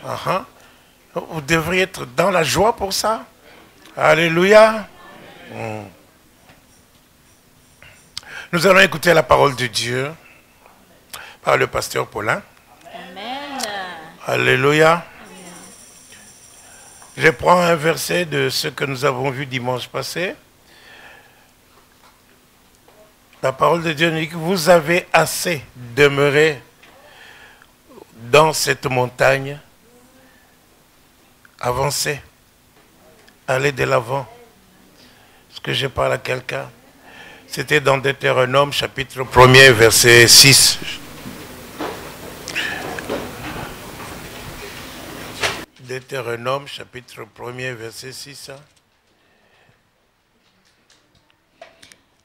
Uh-huh. Vous devriez être dans la joie pour ça. Alléluia. Nous allons écouter la parole de Dieu par le pasteur Paulin. Amen. Alléluia. Je prends un verset de ce que nous avons vu dimanche passé. La parole de Dieu nous dit que vous avez assez demeuré dans cette montagne. Avancez. Allez de l'avant. Est-ce que je parle à quelqu'un? C'était dans Deutéronome, chapitre 1er, verset 6. Deutéronome, chapitre 1er, verset 6.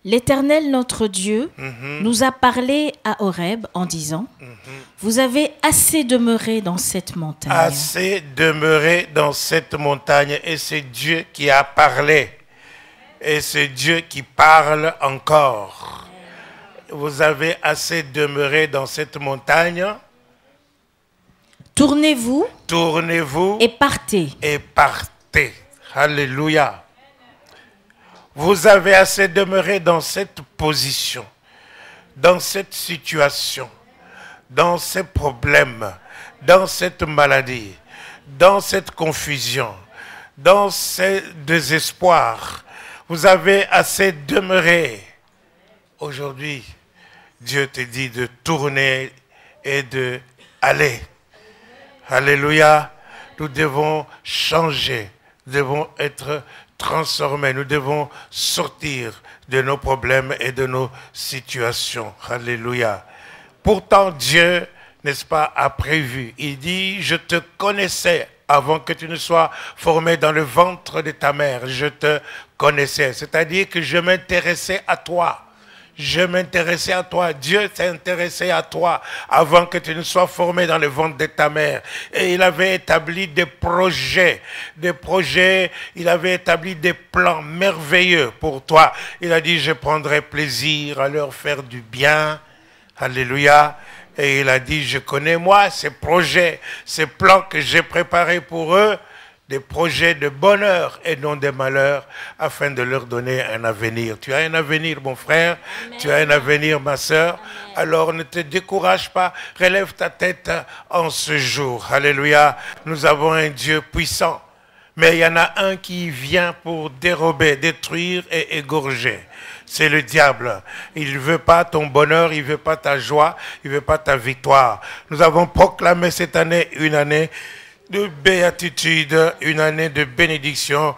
L'Éternel, notre Dieu, nous a parlé à Horeb en disant, vous avez assez demeuré dans cette montagne. Assez demeuré dans cette montagne. Et c'est Dieu qui a parlé. Et c'est Dieu qui parle encore. Vous avez assez demeuré dans cette montagne. Tournez-vous. Tournez-vous. Et partez. Et partez. Alléluia. Vous avez assez demeuré dans cette position, dans cette situation, dans ces problèmes, dans cette maladie, dans cette confusion, dans ce désespoir. Vous avez assez demeuré. Aujourd'hui, Dieu te dit de tourner et de aller. Alléluia. Nous devons changer. Nous devons être transformés. Nous devons sortir de nos problèmes et de nos situations. Alléluia. Pourtant, Dieu, n'est-ce pas, a prévu. Il dit, je te connaissais avant que tu ne sois formé dans le ventre de ta mère. Je te connaissais. C'est-à-dire que je m'intéressais à toi. Je m'intéressais à toi. Dieu s'est intéressé à toi avant que tu ne sois formé dans le ventre de ta mère. Et il avait établi des projets, il avait établi des plans merveilleux pour toi. Il a dit, je prendrai plaisir à leur faire du bien. Alléluia. Et il a dit, je connais moi ces projets, ces plans que j'ai préparés pour eux, des projets de bonheur et non de malheur, afin de leur donner un avenir. Tu as un avenir, mon frère. Amen. Tu as un avenir, ma sœur. Amen. Alors ne te décourage pas. Relève ta tête en ce jour. Alléluia. Nous avons un Dieu puissant. Mais il y en a un qui vient pour dérober, détruire et égorger. C'est le diable. Il ne veut pas ton bonheur, il ne veut pas ta joie, il ne veut pas ta victoire. Nous avons proclamé cette année une année de béatitude, une année de bénédiction,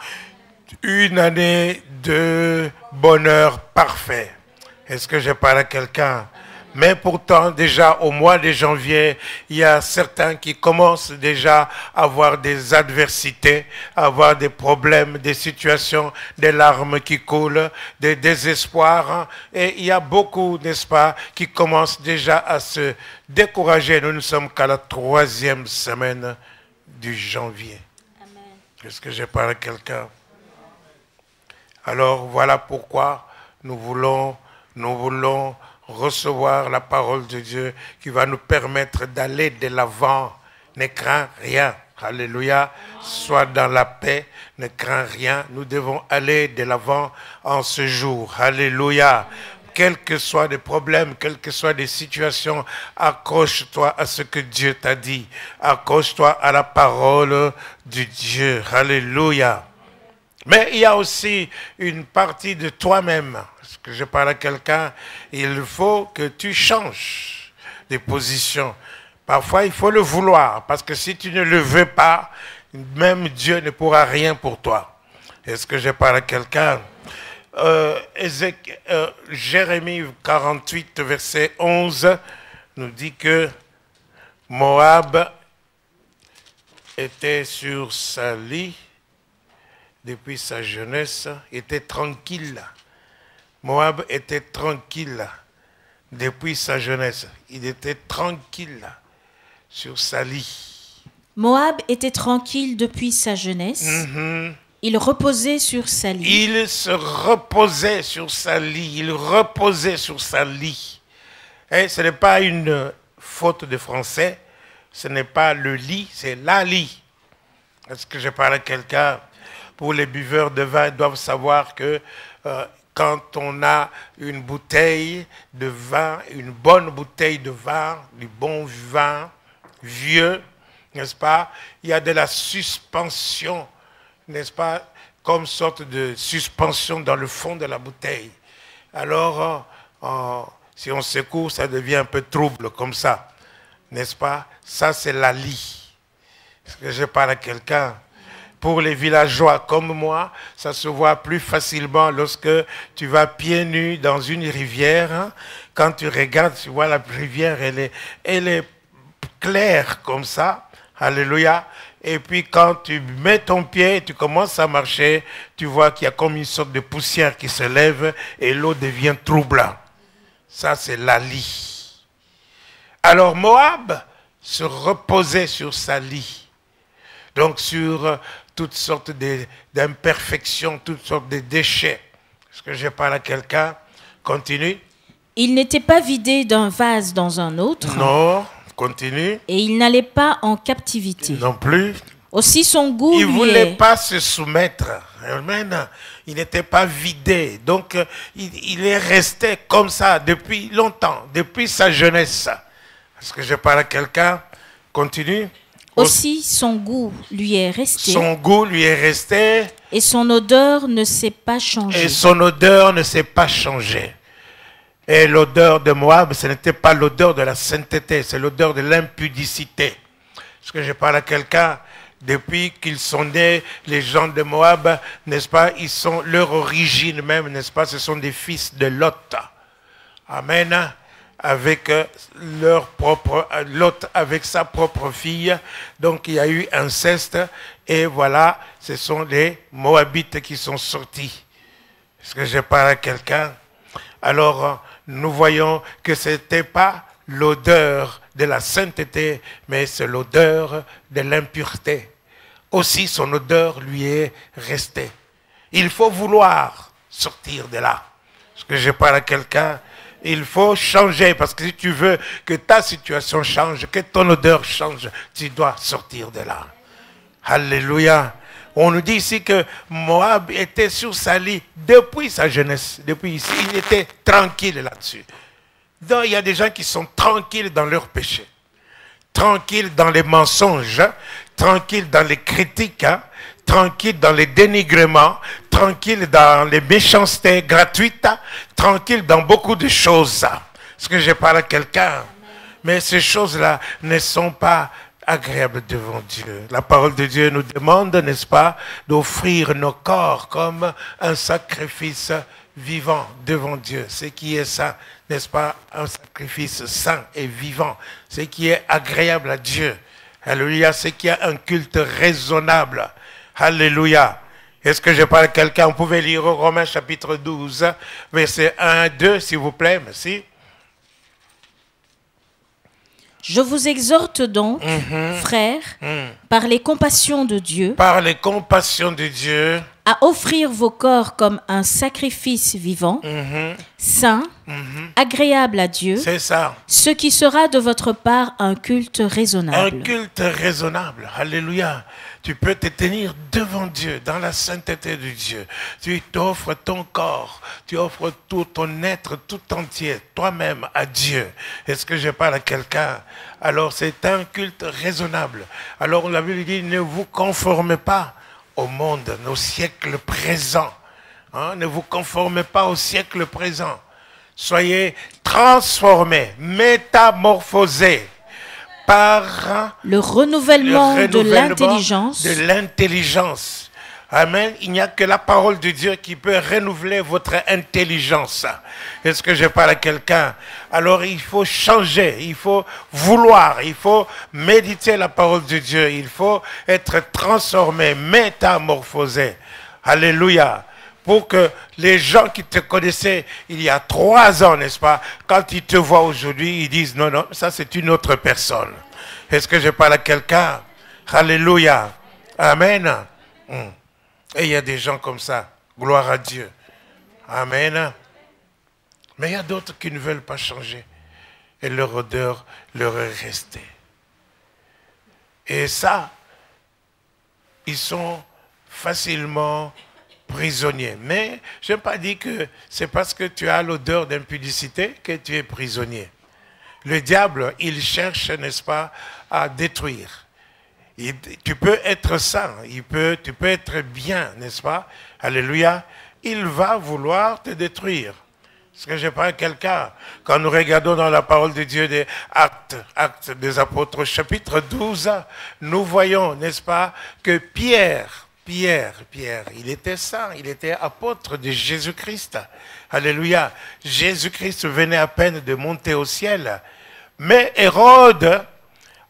une année de bonheur parfait. Est-ce que je parle à quelqu'un? Mais pourtant, déjà au mois de janvier, il y a certains qui commencent déjà à avoir des adversités, à avoir des problèmes, des situations, des larmes qui coulent, des désespoirs. Et il y a beaucoup, n'est-ce pas, qui commencent déjà à se décourager. Nous ne sommes qu'à la 3e semaine du janvier. Amen. Est-ce que je parle à quelqu'un? Alors voilà pourquoi nous voulons recevoir la parole de Dieu qui va nous permettre d'aller de l'avant. Ne crains rien. Alléluia. Sois dans la paix. Ne crains rien. Nous devons aller de l'avant en ce jour. Alléluia. Quels que soient les problèmes, quelles que soient les situations, accroche-toi à ce que Dieu t'a dit. Accroche-toi à la parole de Dieu. Alléluia. Mais il y a aussi une partie de toi-même. Est-ce que je parle à quelqu'un? Il faut que tu changes de position. Parfois, il faut le vouloir. Parce que si tu ne le veux pas, même Dieu ne pourra rien pour toi. Est-ce que je parle à quelqu'un? Jérémie 48, verset 11, nous dit que Moab était sur sa lit depuis sa jeunesse, était tranquille. Moab était tranquille depuis sa jeunesse. Il était tranquille sur sa lit. Moab était tranquille depuis sa jeunesse. Il reposait sur sa lit. Il se reposait sur sa lit. Il reposait sur sa lit. Et ce n'est pas une faute de français. ce n'est pas le lit, c'est la lit. Est-ce que je parle à quelqu'un? Pour les buveurs de vin, ils doivent savoir que quand on a une bouteille de vin, une bonne bouteille de vin, du bon vin vieux, n'est-ce pas? Il y a de la suspension, n'est-ce pas? Comme sorte de suspension dans le fond de la bouteille. Alors, si on secoue, ça devient un peu trouble comme ça, n'est-ce pas? Ça, c'est la lie. Est-ce que je parle à quelqu'un? Pour les villageois comme moi, ça se voit plus facilement lorsque tu vas pieds nus dans une rivière. Hein. Quand tu regardes, tu vois la rivière, elle est claire comme ça. Alléluia. Et puis quand tu mets ton pied et tu commences à marcher, tu vois qu'il y a comme une sorte de poussière qui se lève et l'eau devient troublante. Ça, c'est la lie. Alors Moab se reposait sur sa lie. Donc sur toutes sortes d'imperfections, toutes sortes de déchets. Est-ce que je parle à quelqu'un? Continue. Il n'était pas vidé d'un vase dans un autre. Non, continue. Et il n'allait pas en captivité. Non plus. Aussi son goût Il ne lui voulait est... pas se soumettre. Amen. Il n'était pas vidé. Donc il est resté comme ça depuis longtemps, depuis sa jeunesse. Est-ce que je parle à quelqu'un? Continue. Aussi son goût lui est resté. Son goût lui est resté. Et son odeur ne s'est pas changée. Et son odeur ne s'est pas changée. Et l'odeur de Moab, ce n'était pas l'odeur de la sainteté, c'est l'odeur de l'impudicité. Est-ce que je parle à quelqu'un? Depuis qu'ils sont nés, les gens de Moab, n'est-ce pas, ils sont leur origine même, n'est-ce pas, ce sont des fils de Lot. Amen. Avec leur propre, Lot avec sa propre fille. Donc il y a eu inceste et voilà, ce sont les Moabites qui sont sortis. Est-ce que je parle à quelqu'un? Alors nous voyons que ce n'était pas l'odeur de la sainteté, mais c'est l'odeur de l'impureté. Aussi son odeur lui est restée. Il faut vouloir sortir de là. Est-ce que je parle à quelqu'un? Il faut changer, parce que si tu veux que ta situation change, que ton odeur change, tu dois sortir de là. Alléluia. On nous dit ici que Moab était sur sa lie depuis sa jeunesse, depuis ici. Il était tranquille là-dessus. Donc il y a des gens qui sont tranquilles dans leurs péchés, tranquilles dans les mensonges, tranquilles dans les critiques, tranquille dans les dénigrements, tranquille dans les méchancetés gratuites, tranquille dans beaucoup de choses. Est-ce que je parle à quelqu'un? Mais ces choses-là ne sont pas agréables devant Dieu. La parole de Dieu nous demande, n'est-ce pas, d'offrir nos corps comme un sacrifice vivant devant Dieu. Ce qui est saint, n'est-ce pas, un sacrifice saint et vivant. Ce qui est agréable à Dieu. Alléluia, ce qui a un culte raisonnable. Alléluia. Est-ce que je parle à quelqu'un? Vous pouvez lire Romains chapitre 12, versets 1 à 2, s'il vous plaît. Merci. Je vous exhorte donc, frères, par les compassions de Dieu, par les compassions de Dieu, à offrir vos corps comme un sacrifice vivant, saint, agréable à Dieu, c'est ça. Ce qui sera de votre part un culte raisonnable. Un culte raisonnable. Alléluia. Tu peux te tenir devant Dieu, dans la sainteté de Dieu. Tu t'offres ton corps, tu offres tout ton être tout entier, toi-même à Dieu. Est-ce que je parle à quelqu'un? Alors c'est un culte raisonnable. Alors la Bible dit, ne vous conformez pas au monde, au siècle présent. Hein? Ne vous conformez pas au siècle présent. Soyez transformés, métamorphosés par le renouvellement de l'intelligence. De l'intelligence. Amen. Il n'y a que la parole de Dieu qui peut renouveler votre intelligence. Est-ce que je parle à quelqu'un? Alors il faut changer, il faut vouloir, il faut méditer la parole de Dieu, il faut être transformé, métamorphosé. Alléluia. Pour que les gens qui te connaissaient il y a 3 ans, n'est-ce pas, quand ils te voient aujourd'hui, ils disent non, non, ça c'est une autre personne. Est-ce que je parle à quelqu'un? Alléluia. Amen. Et il y a des gens comme ça. Gloire à Dieu. Amen. Mais il y a d'autres qui ne veulent pas changer. Et leur odeur leur est restée. Et ça, ils sont facilement prisonniers. Mais je n'ai pas dit que c'est parce que tu as l'odeur d'impudicité que tu es prisonnier. Le diable, il cherche, n'est-ce pas, à détruire. Tu peux être saint, tu peux être bien, n'est-ce pas? Alléluia. Il va vouloir te détruire. Est-ce que je parle à quelqu'un? Quand nous regardons dans la parole de Dieu des Actes des Apôtres, chapitre 12, nous voyons, n'est-ce pas, que Pierre, il était saint, il était apôtre de Jésus-Christ. Alléluia. Jésus-Christ venait à peine de monter au ciel. Mais Hérode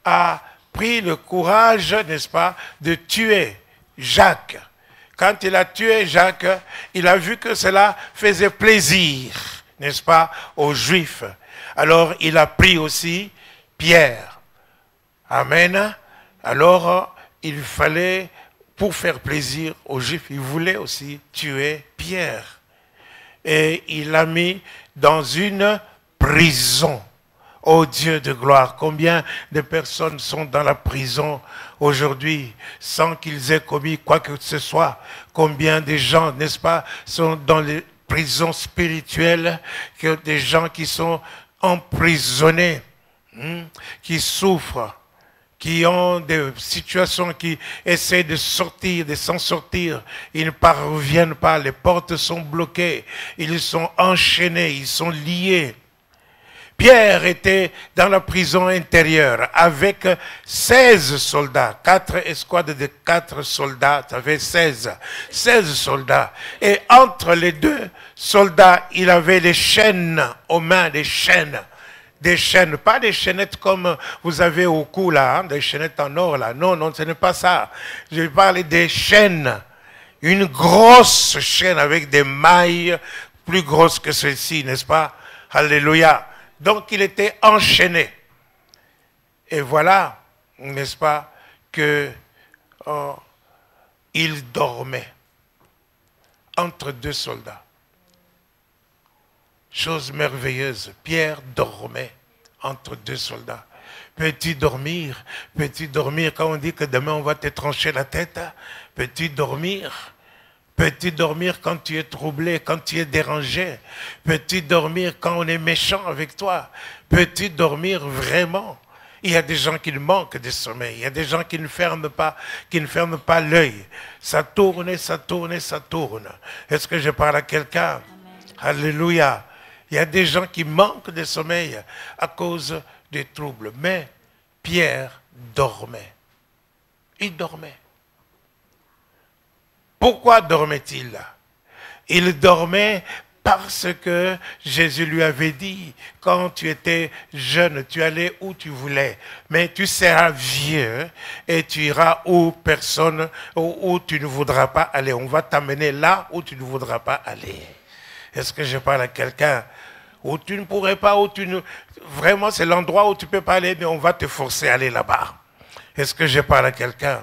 a pris le courage, n'est-ce pas, de tuer Jacques. Quand il a tué Jacques, il a vu que cela faisait plaisir, n'est-ce pas, aux Juifs. Alors, il a pris aussi Pierre. Amen. Alors, il fallait, pour faire plaisir aux Juifs, il voulait aussi tuer Pierre. Et il l'a mis dans une prison. Oh Dieu de gloire, combien de personnes sont dans la prison aujourd'hui sans qu'ils aient commis quoi que ce soit. Combien de gens, n'est-ce pas, sont dans les prisons spirituelles, que des gens qui sont emprisonnés, qui souffrent, qui ont des situations, qui essaient de sortir, de s'en sortir. Ils ne parviennent pas, les portes sont bloquées, ils sont enchaînés, ils sont liés. Pierre était dans la prison intérieure avec 16 soldats, 4 escouades de 4 soldats, ça fait 16 soldats. Et entre les deux soldats, il avait les chaînes aux mains, des chaînes, pas des chaînettes comme vous avez au cou là, des chaînettes en or là. Non, non, ce n'est pas ça. Je parle des chaînes, une grosse chaîne avec des mailles plus grosses que celle-ci, n'est-ce pas? Alléluia. Donc, il était enchaîné. Et voilà, n'est-ce pas, que il dormait entre deux soldats. Chose merveilleuse, Pierre dormait entre deux soldats. Peux-tu dormir? Peux-tu dormir quand on dit que demain on va te trancher la tête? Peux-tu dormir? Peux-tu dormir quand tu es troublé, quand tu es dérangé? Peux-tu dormir quand on est méchant avec toi? Peux-tu dormir vraiment? Il y a des gens qui manquent de sommeil. Il y a des gens qui ne ferment pas l'œil. Ça tourne, ça tourne, ça tourne. Est-ce que je parle à quelqu'un? Alléluia. Il y a des gens qui manquent de sommeil à cause des troubles. Mais Pierre dormait. Il dormait. Pourquoi dormait-il? Il dormait parce que Jésus lui avait dit, quand tu étais jeune, tu allais où tu voulais, mais tu seras vieux et tu iras où tu ne voudras pas aller. On va t'amener là où tu ne voudras pas aller. Est-ce que je parle à quelqu'un? Où tu ne pourrais pas, vraiment c'est l'endroit où tu ne peux pas aller, mais on va te forcer à aller là-bas. Est-ce que je parle à quelqu'un?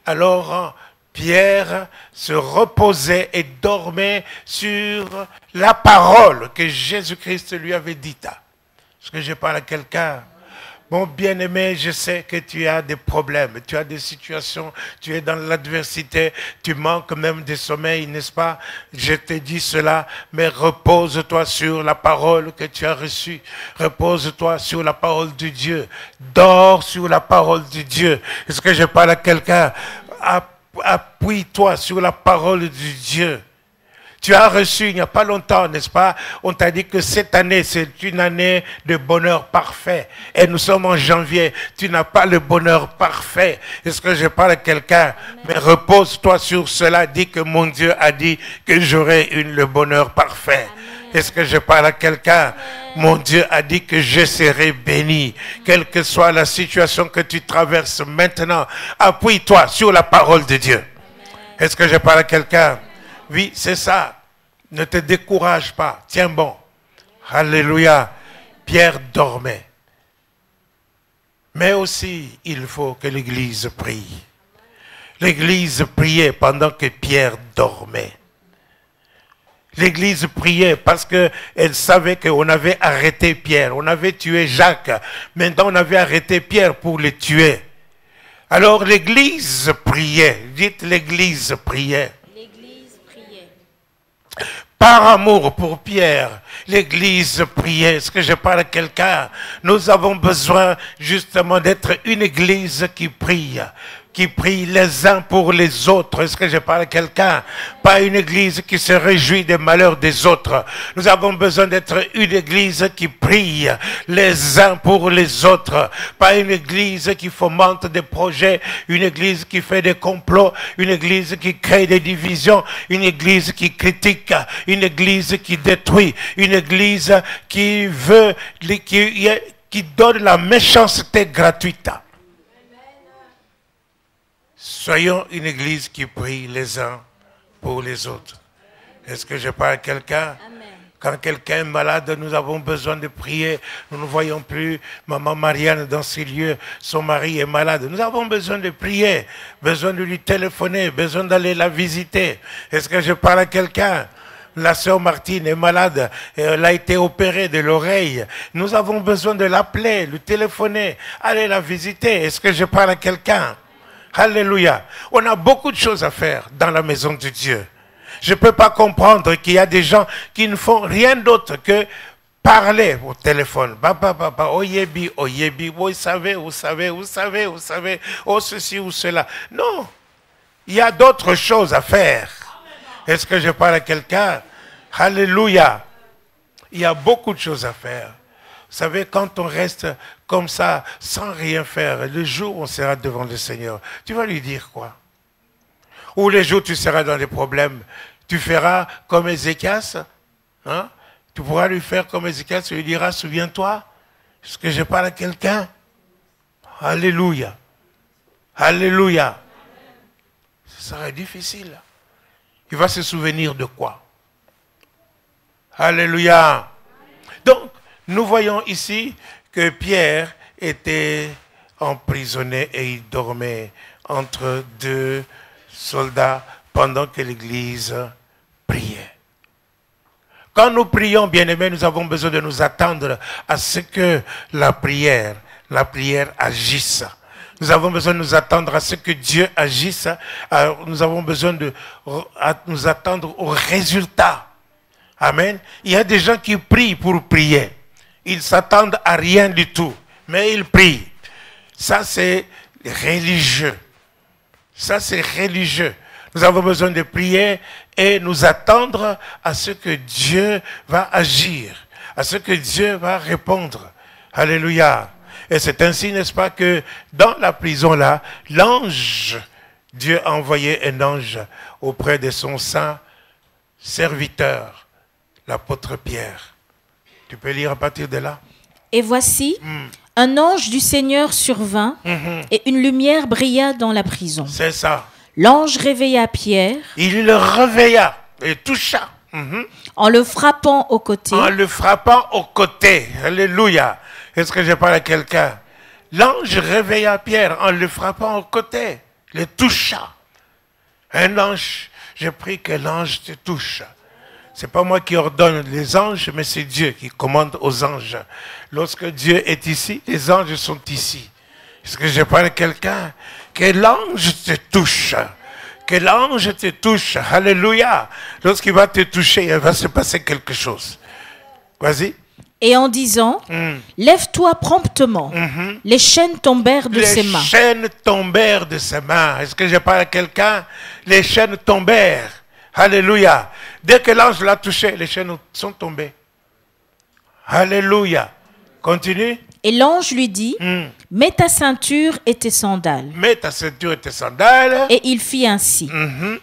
Alors, Pierre se reposait et dormait sur la parole que Jésus-Christ lui avait dite. Est-ce que je parle à quelqu'un? Mon bien-aimé, je sais que tu as des problèmes, tu as des situations, tu es dans l'adversité, tu manques même de sommeil, n'est-ce pas? Je te dis cela, mais repose-toi sur la parole que tu as reçue. Repose-toi sur la parole de Dieu. Dors sur la parole de Dieu. Est-ce que je parle à quelqu'un? Appuie-toi sur la parole de Dieu. Tu as reçu il n'y a pas longtemps, n'est-ce pas? On t'a dit que cette année, c'est une année de bonheur parfait. Et nous sommes en janvier. Tu n'as pas le bonheur parfait. Est-ce que je parle à quelqu'un? Mais repose-toi sur cela. Dis que mon Dieu a dit que j'aurai le bonheur parfait. Est-ce que je parle à quelqu'un? Mon Dieu a dit que je serai béni. Quelle que soit la situation que tu traverses maintenant, appuie-toi sur la parole de Dieu. Est-ce que je parle à quelqu'un? Oui, c'est ça. Ne te décourage pas. Tiens bon. Alléluia. Pierre dormait. Mais aussi, il faut que l'Église prie. L'Église priait pendant que Pierre dormait. L'Église priait parce qu'elle savait qu'on avait arrêté Pierre. On avait tué Jacques. Maintenant, on avait arrêté Pierre pour le tuer. Alors l'église priait. Dites l'église priait. L'église priait. Par amour pour Pierre, l'église priait. Est-ce que je parle à quelqu'un? Nous avons besoin justement d'être une église qui prie les uns pour les autres. Est-ce que je parle à quelqu'un? Pas une église qui se réjouit des malheurs des autres. Nous avons besoin d'être une église qui prie les uns pour les autres. Pas une église qui fomente des projets, une église qui fait des complots, une église qui crée des divisions, une église qui critique, une église qui détruit, une église qui veut, qui donne la méchanceté gratuite. Soyons une église qui prie les uns pour les autres. Est-ce que je parle à quelqu'un? Quand quelqu'un est malade, nous avons besoin de prier. Nous ne voyons plus maman Marianne dans ces lieux. Son mari est malade. Nous avons besoin de prier, besoin de lui téléphoner, besoin d'aller la visiter. Est-ce que je parle à quelqu'un? La sœur Martine est malade, elle a été opérée de l'oreille. Nous avons besoin de l'appeler, lui téléphoner, aller la visiter. Est-ce que je parle à quelqu'un? Alléluia. On a beaucoup de choses à faire dans la maison de Dieu. Je ne peux pas comprendre qu'il y a des gens qui ne font rien d'autre que parler au téléphone. Oh yebi, vous savez, oh ceci ou cela. Non, il y a d'autres choses à faire. Est-ce que je parle à quelqu'un? Alléluia. Il y a beaucoup de choses à faire. Vous savez, quand on reste comme ça, sans rien faire, le jour où on sera devant le Seigneur, tu vas lui dire quoi? Ou les jours où tu seras dans des problèmes, tu feras comme Ézéchias, hein? Tu pourras lui faire comme Ézéchias, tu lui diras, souviens-toi, est-ce que je parle à quelqu'un? Alléluia. Alléluia. Ce sera difficile. Il va se souvenir de quoi? Alléluia. Donc, nous voyons ici que Pierre était emprisonné et il dormait entre deux soldats pendant que l'Église priait. Quand nous prions, bien-aimés, nous avons besoin de nous attendre à ce que la prière agisse. Nous avons besoin de nous attendre à ce que Dieu agisse. Nous avons besoin de nous attendre au résultat. Amen. Il y a des gens qui prient pour prier. Ils s'attendent à rien du tout, mais ils prient. Ça, c'est religieux. Ça, c'est religieux. Nous avons besoin de prier et nous attendre à ce que Dieu va agir, à ce que Dieu va répondre. Alléluia. Et c'est ainsi, n'est-ce pas, que dans la prison-là, l'ange, Dieu a envoyé un ange auprès de son saint serviteur, l'apôtre Pierre. Tu peux lire à partir de là. Et voici, un ange du Seigneur survint et une lumière brilla dans la prison. C'est ça. L'ange réveilla Pierre. Il le réveilla et toucha. En le frappant au côté. En le frappant au côté. Alléluia. Est-ce que je parle à quelqu'un? L'ange réveilla Pierre en le frappant au côté. Le toucha. Un ange, je prie que l'ange te touche. C'est pas moi qui ordonne les anges, mais c'est Dieu qui commande aux anges. Lorsque Dieu est ici, les anges sont ici. Est-ce que je parle à quelqu'un? Que l'ange te touche. Que l'ange te touche. Alléluia. Lorsqu'il va te toucher, il va se passer quelque chose. Vas-y. Et en disant, lève-toi promptement. Les chaînes tombèrent de ses mains. Les chaînes tombèrent de ses mains. Est-ce que je parle à quelqu'un? Les chaînes tombèrent. Alléluia. Dès que l'ange l'a touché, les chaînes sont tombées. Alléluia. Continue. Et l'ange lui dit, mets ta ceinture et tes sandales. Mets ta ceinture et tes sandales. Et il fit ainsi.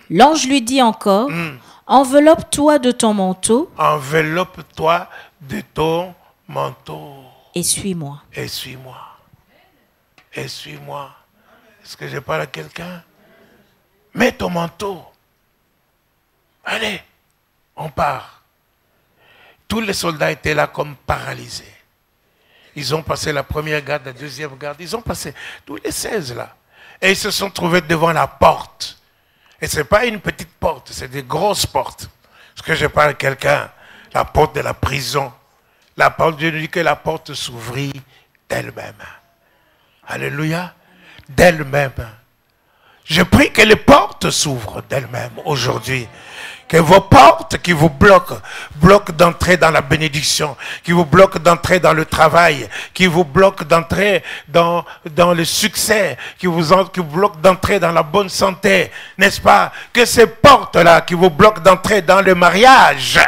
L'ange lui dit encore, enveloppe-toi de ton manteau. Enveloppe-toi de ton manteau. Et suis-moi. Et suis-moi. Et suis-moi. Est-ce que je parle à quelqu'un? Mets ton manteau. Allez, on part. Tous les soldats étaient là comme paralysés. Ils ont passé la première garde, la deuxième garde. Ils ont passé tous les 16 là. Et ils se sont trouvés devant la porte. Et ce n'est pas une petite porte, c'est des grosses portes. Est-ce que je parle à quelqu'un? La porte de la prison. La porte, Dieu nous dit que la porte s'ouvrit d'elle-même. Alléluia. d'elles-mêmes. Je prie que les portes s'ouvrent d'elles-mêmes aujourd'hui. Que vos portes qui vous bloquent d'entrer dans la bénédiction, qui vous bloquent d'entrer dans le travail, qui vous bloquent d'entrer dans le succès, qui vous bloquent d'entrer dans la bonne santé, n'est-ce pas? Que ces portes-là qui vous bloquent d'entrer dans le mariage,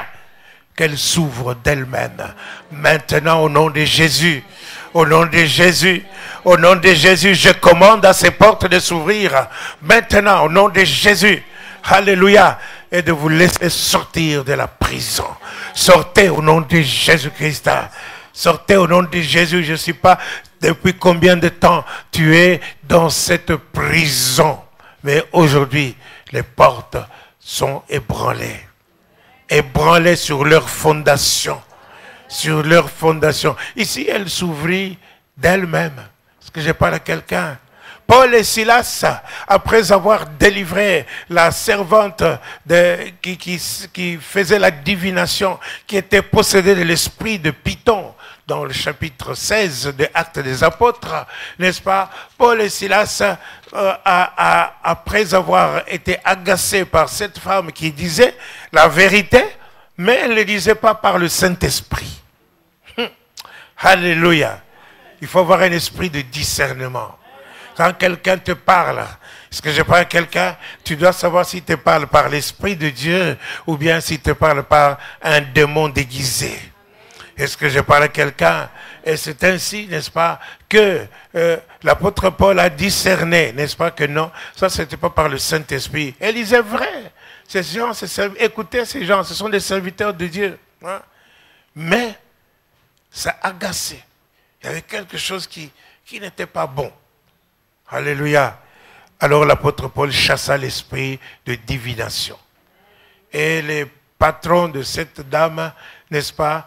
qu'elles s'ouvrent d'elles-mêmes. Maintenant, au nom de Jésus, au nom de Jésus, au nom de Jésus, je commande à ces portes de s'ouvrir. Maintenant, au nom de Jésus, alléluia, et de vous laisser sortir de la prison. Sortez au nom de Jésus-Christ. Sortez au nom de Jésus. Je ne sais pas depuis combien de temps tu es dans cette prison. Mais aujourd'hui, les portes sont ébranlées. Ébranlées sur leur fondation. Sur leur fondation. Ici, elles s'ouvrirent d'elles-mêmes. Est-ce que je parle à quelqu'un? Paul et Silas, après avoir délivré la servante qui faisait la divination, qui était possédée de l'esprit de Python, dans le chapitre 16 des Actes des Apôtres, n'est-ce pas? Paul et Silas, après avoir été agacés par cette femme qui disait la vérité, mais elle ne le disait pas par le Saint-Esprit. Alléluia. Il faut avoir un esprit de discernement. Quand quelqu'un te parle, est-ce que je parle à quelqu'un? Tu dois savoir s'il te parle par l'Esprit de Dieu ou bien s'il te parle par un démon déguisé. Est-ce que je parle à quelqu'un? Et c'est ainsi, n'est-ce pas, que l'apôtre Paul a discerné, n'est-ce pas, que non, ça c'était pas par le Saint-Esprit. Et il disait vrai. Ces gens, écoutez ces gens, ce sont des serviteurs de Dieu. Hein? Mais ça agacé. Il y avait quelque chose qui n'était pas bon. Alléluia. Alors l'apôtre Paul chassa l'esprit de divination. Et les patrons de cette dame, n'est-ce pas,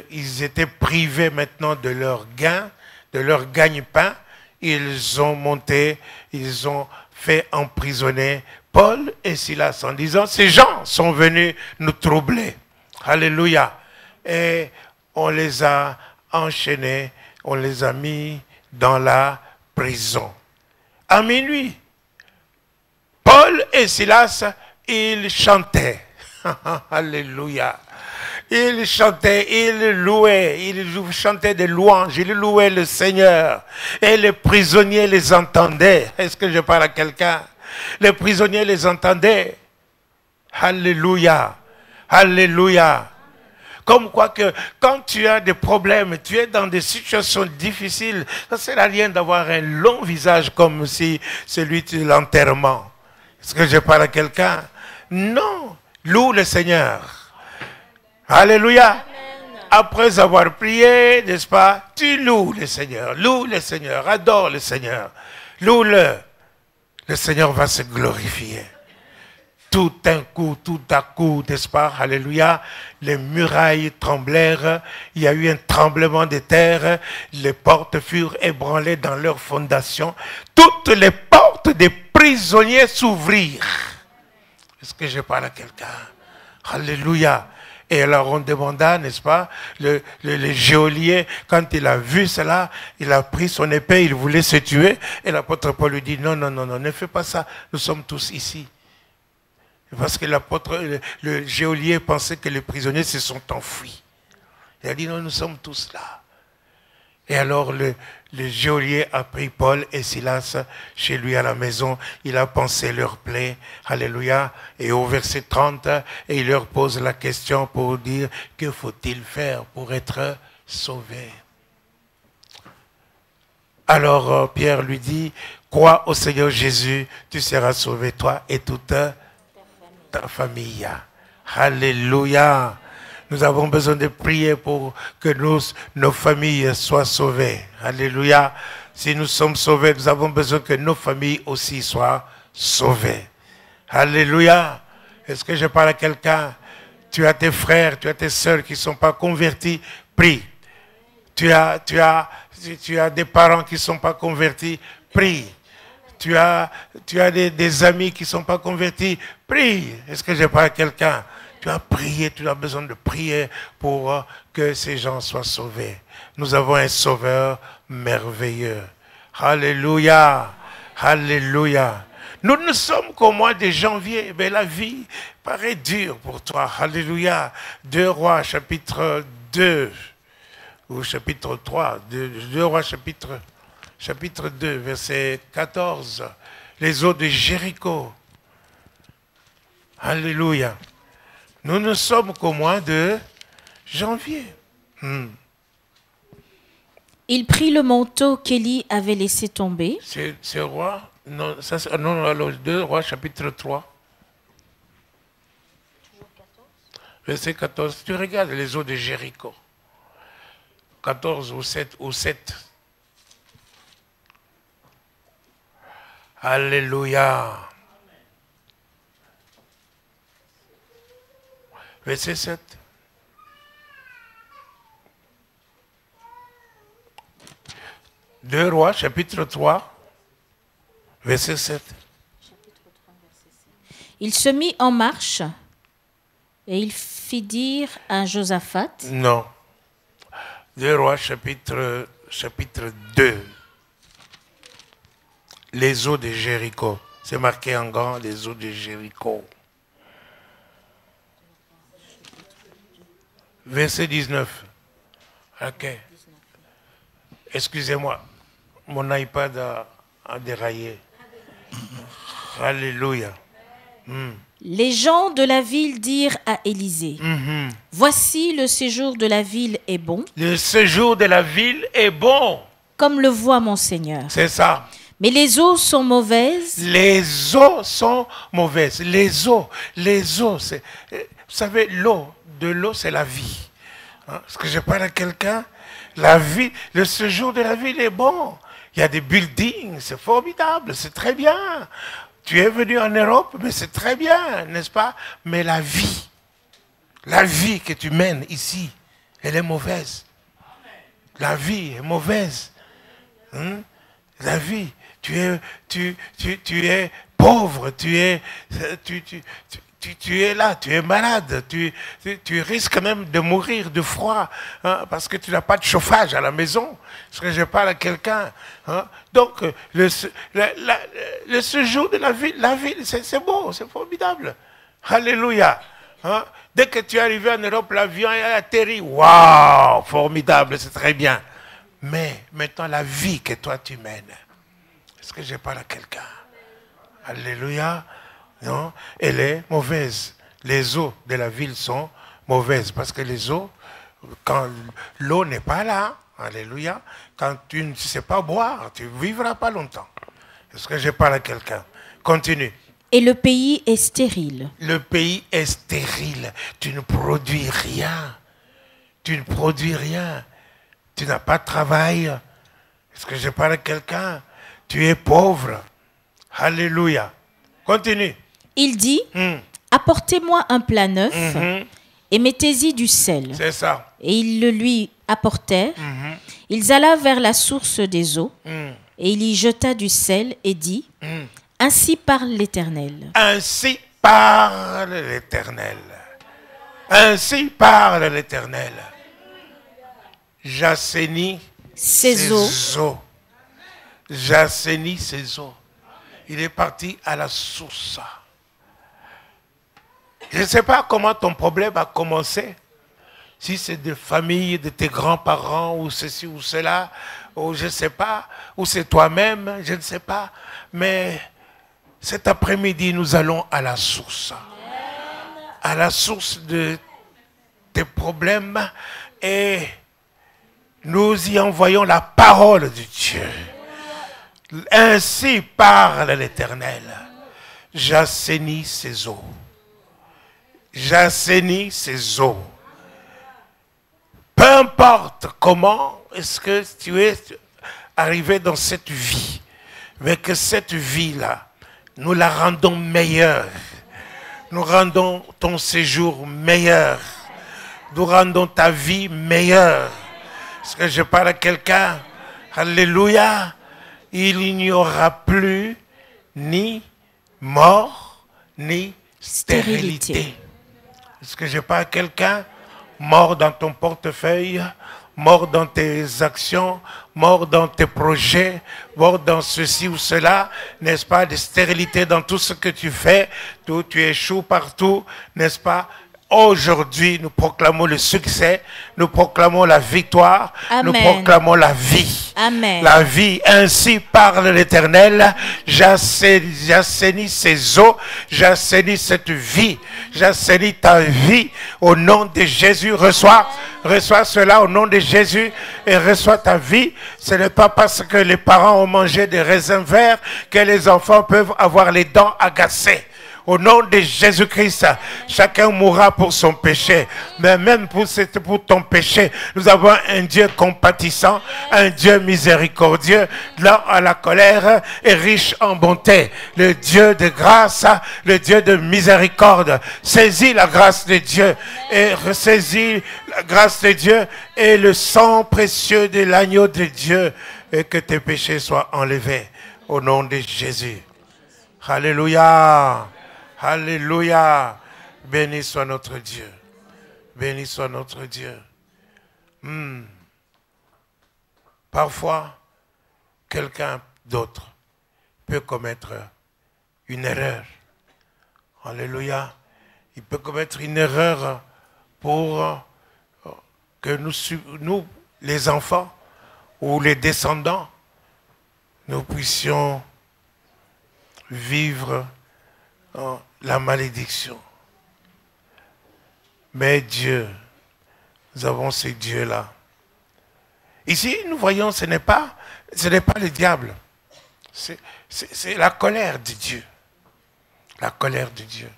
ils étaient privés maintenant de leur gain, de leur gagne-pain. Ils ont monté, ils ont fait emprisonner Paul et Silas en disant, ces gens sont venus nous troubler. Alléluia. Et on les a enchaînés, on les a mis dans la prison. À minuit, Paul et Silas, ils chantaient. Alléluia. Ils chantaient, ils louaient, ils chantaient des louanges, ils louaient le Seigneur. Et les prisonniers les entendaient. Est-ce que je parle à quelqu'un? Les prisonniers les entendaient. Alléluia. Alléluia. Comme quoi que quand tu as des problèmes, tu es dans des situations difficiles, ça ne sert à rien d'avoir un long visage comme si celui de l'enterrement. Est-ce que je parle à quelqu'un? Non. Loue le Seigneur. Alléluia. Amen. Après avoir prié, n'est-ce pas, tu loues le Seigneur. Loue le Seigneur. Adore le Seigneur. Loue-le. Le Seigneur va se glorifier. Tout à coup, n'est-ce pas, alléluia, les murailles tremblèrent, il y a eu un tremblement de terre, les portes furent ébranlées dans leur fondation, toutes les portes des prisonniers s'ouvrirent. Est-ce que je parle à quelqu'un? Alléluia. Et alors on demanda, n'est-ce pas, le geôlier, quand il a vu cela, il a pris son épée, il voulait se tuer, et l'apôtre Paul lui dit, non, ne fais pas ça, nous sommes tous ici. Parce que le geôlier pensait que les prisonniers se sont enfuis. Il a dit, non, nous sommes tous là. Et alors le geôlier a pris Paul et Silas chez lui à la maison. Il a pansé leurs plaies. Alléluia. Et au verset 30, et il leur pose la question pour dire, que faut-il faire pour être sauvé? Alors Pierre lui dit, crois au Seigneur Jésus, tu seras sauvé, toi et toute ta famille. Alléluia. Nous avons besoin de prier pour que nos familles soient sauvées. Alléluia. Si nous sommes sauvés, nous avons besoin que nos familles aussi soient sauvées. Alléluia. Est-ce que je parle à quelqu'un? Tu as tes frères, tu as tes sœurs qui ne sont pas convertis, prie. Tu as des parents qui ne sont pas convertis, prie. Tu as des amis qui ne sont pas convertis, prie. Est-ce que je parle à quelqu'un? Tu as prié, tu as besoin de prier pour que ces gens soient sauvés. Nous avons un sauveur merveilleux. Alléluia. Alléluia. Nous ne sommes qu'au mois de janvier. Mais la vie paraît dure pour toi. Alléluia. 2 Rois, chapitre 2. Ou chapitre 3. 2 Rois, chapitre 2, verset 14. Les eaux de Jéricho. Alléluia. Nous ne sommes qu'au mois de janvier. Il prit le manteau qu'Élie avait laissé tomber. C'est roi. Non, ça, non, 2 Rois, chapitre 3. Verset 14. Tu regardes les eaux de Jéricho. 14 ou 7. Alléluia. Verset 7. Deux Rois, chapitre 3, verset 7. Il se mit en marche et il fit dire à Josaphat. Non. 2 Rois, chapitre 2. Les eaux de Jéricho. C'est marqué en grand, les eaux de Jéricho. Verset 19. Ok. Excusez-moi, mon iPad a déraillé. Alléluia. Les gens de la ville dirent à Élisée, voici le séjour de la ville est bon. Le séjour de la ville est bon. Comme le voit mon Seigneur. C'est ça. Mais les eaux sont mauvaises. Les eaux sont mauvaises. Les eaux, c'est... Vous savez, de l'eau, c'est la vie. Hein? Est-ce que je parle à quelqu'un? La vie, le séjour de la ville est bon. Il y a des buildings, c'est formidable, c'est très bien. Tu es venu en Europe, mais c'est très bien, n'est-ce pas? Mais la vie que tu mènes ici, elle est mauvaise. La vie est mauvaise. La vie, tu es pauvre, tu es là, tu es malade, tu risques même de mourir de froid parce que tu n'as pas de chauffage à la maison. Est-ce que je parle à quelqu'un? Donc, le séjour de la ville, c'est beau, c'est formidable. Alléluia. Dès que tu es arrivé en Europe, l'avion est atterri. Waouh, formidable, c'est très bien. Mais maintenant, la vie que toi tu mènes, est-ce que je parle à quelqu'un? Alléluia. Non, elle est mauvaise. Les eaux de la ville sont mauvaises parce que les eaux, quand l'eau n'est pas là, alléluia, quand tu ne sais pas boire, tu ne vivras pas longtemps. Est-ce que je parle à quelqu'un? Continue. Et le pays est stérile. Le pays est stérile. Tu ne produis rien. Tu ne produis rien. Tu n'as pas de travail. Est-ce que je parle à quelqu'un? Tu es pauvre. Alléluia. Continue. Il dit, apportez-moi un plat neuf et mettez-y du sel. C'est ça. Et ils le lui apportèrent. Ils allèrent vers la source des eaux et il y jeta du sel et dit, ainsi parle l'Éternel. Ainsi parle l'Éternel. Ainsi parle l'Éternel. J'assainis ses eaux. J'assainis ses eaux. Il est parti à la source. Je ne sais pas comment ton problème a commencé. Si c'est de famille, de tes grands-parents, ou ceci ou cela, ou je ne sais pas, ou c'est toi-même, je ne sais pas. Mais cet après-midi, nous allons à la source. À la source de tes problèmes. Et nous y envoyons la parole de Dieu. Ainsi parle l'Éternel. J'assainis ses eaux. J'assainis ses eaux. Peu importe comment est-ce que tu es arrivé dans cette vie, mais que cette vie-là, nous la rendons meilleure. Nous rendons ton séjour meilleur. Nous rendons ta vie meilleure. Est-ce que je parle à quelqu'un? Alléluia. Il n'y aura plus ni mort, ni stérilité. Est-ce que je parle à quelqu'un? Mort dans ton portefeuille, mort dans tes actions, mort dans tes projets, mort dans ceci ou cela, n'est-ce pas, de stérilité dans tout ce que tu fais, tu échoues partout, n'est-ce pas? Aujourd'hui, nous proclamons le succès, nous proclamons la victoire, Amen. Nous proclamons la vie. Amen. La vie, ainsi parle l'Éternel, j'assainis ces eaux, j'assainis cette vie, j'assainis ta vie au nom de Jésus. Reçois cela au nom de Jésus et reçois ta vie. Ce n'est pas parce que les parents ont mangé des raisins verts que les enfants peuvent avoir les dents agacées. Au nom de Jésus-Christ, chacun mourra pour son péché. Mais même pour ton péché, nous avons un Dieu compatissant, un Dieu miséricordieux, lent à la colère et riche en bonté. Le Dieu de grâce, le Dieu de miséricorde. Saisis la grâce de Dieu et ressaisis la grâce de Dieu et le sang précieux de l'agneau de Dieu et que tes péchés soient enlevés. Au nom de Jésus. Alléluia. Alléluia. Béni soit notre Dieu. Béni soit notre Dieu. Parfois, quelqu'un d'autre peut commettre une erreur. Alléluia. Il peut commettre une erreur pour que nous, les enfants ou les descendants, nous puissions vivre la malédiction. Mais Dieu, nous avons ces dieux-là. Ici, nous voyons, ce n'est pas le diable. C'est la colère de Dieu. La colère de Dieu.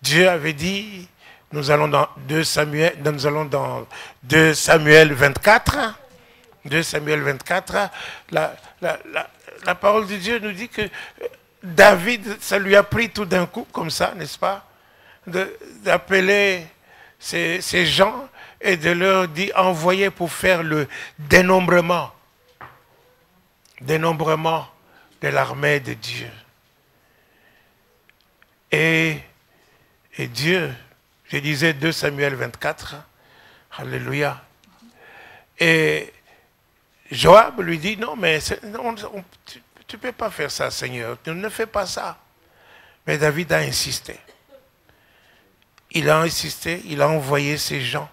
Dieu avait dit, nous allons dans 2 Samuel 24. 2 Samuel 24, la parole de Dieu nous dit que David, ça lui a pris tout d'un coup, comme ça, n'est-ce pas, d'appeler ces gens et de leur dire, envoyer pour faire le dénombrement de l'armée de Dieu. Et Dieu, je disais 2 Samuel 24, alléluia, et Joab lui dit, non, mais tu ne peux pas faire ça, Seigneur. Tu ne fais pas ça. Mais David a insisté. Il a insisté, il a envoyé ces gens.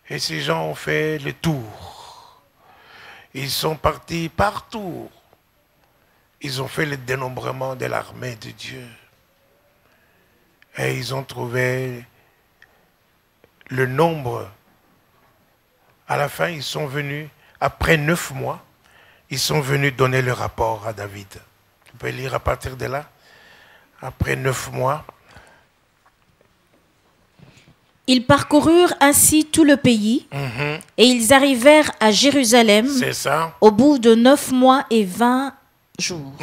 Et ces gens ont fait le tour. Ils sont partis partout. Ils ont fait le dénombrement de l'armée de Dieu. Et ils ont trouvé le nombre. À la fin, ils sont venus, après 9 mois, ils sont venus donner le rapport à David. Tu peux lire à partir de là. Après 9 mois. Ils parcoururent ainsi tout le pays et ils arrivèrent à Jérusalem au bout de 9 mois et 20 jours.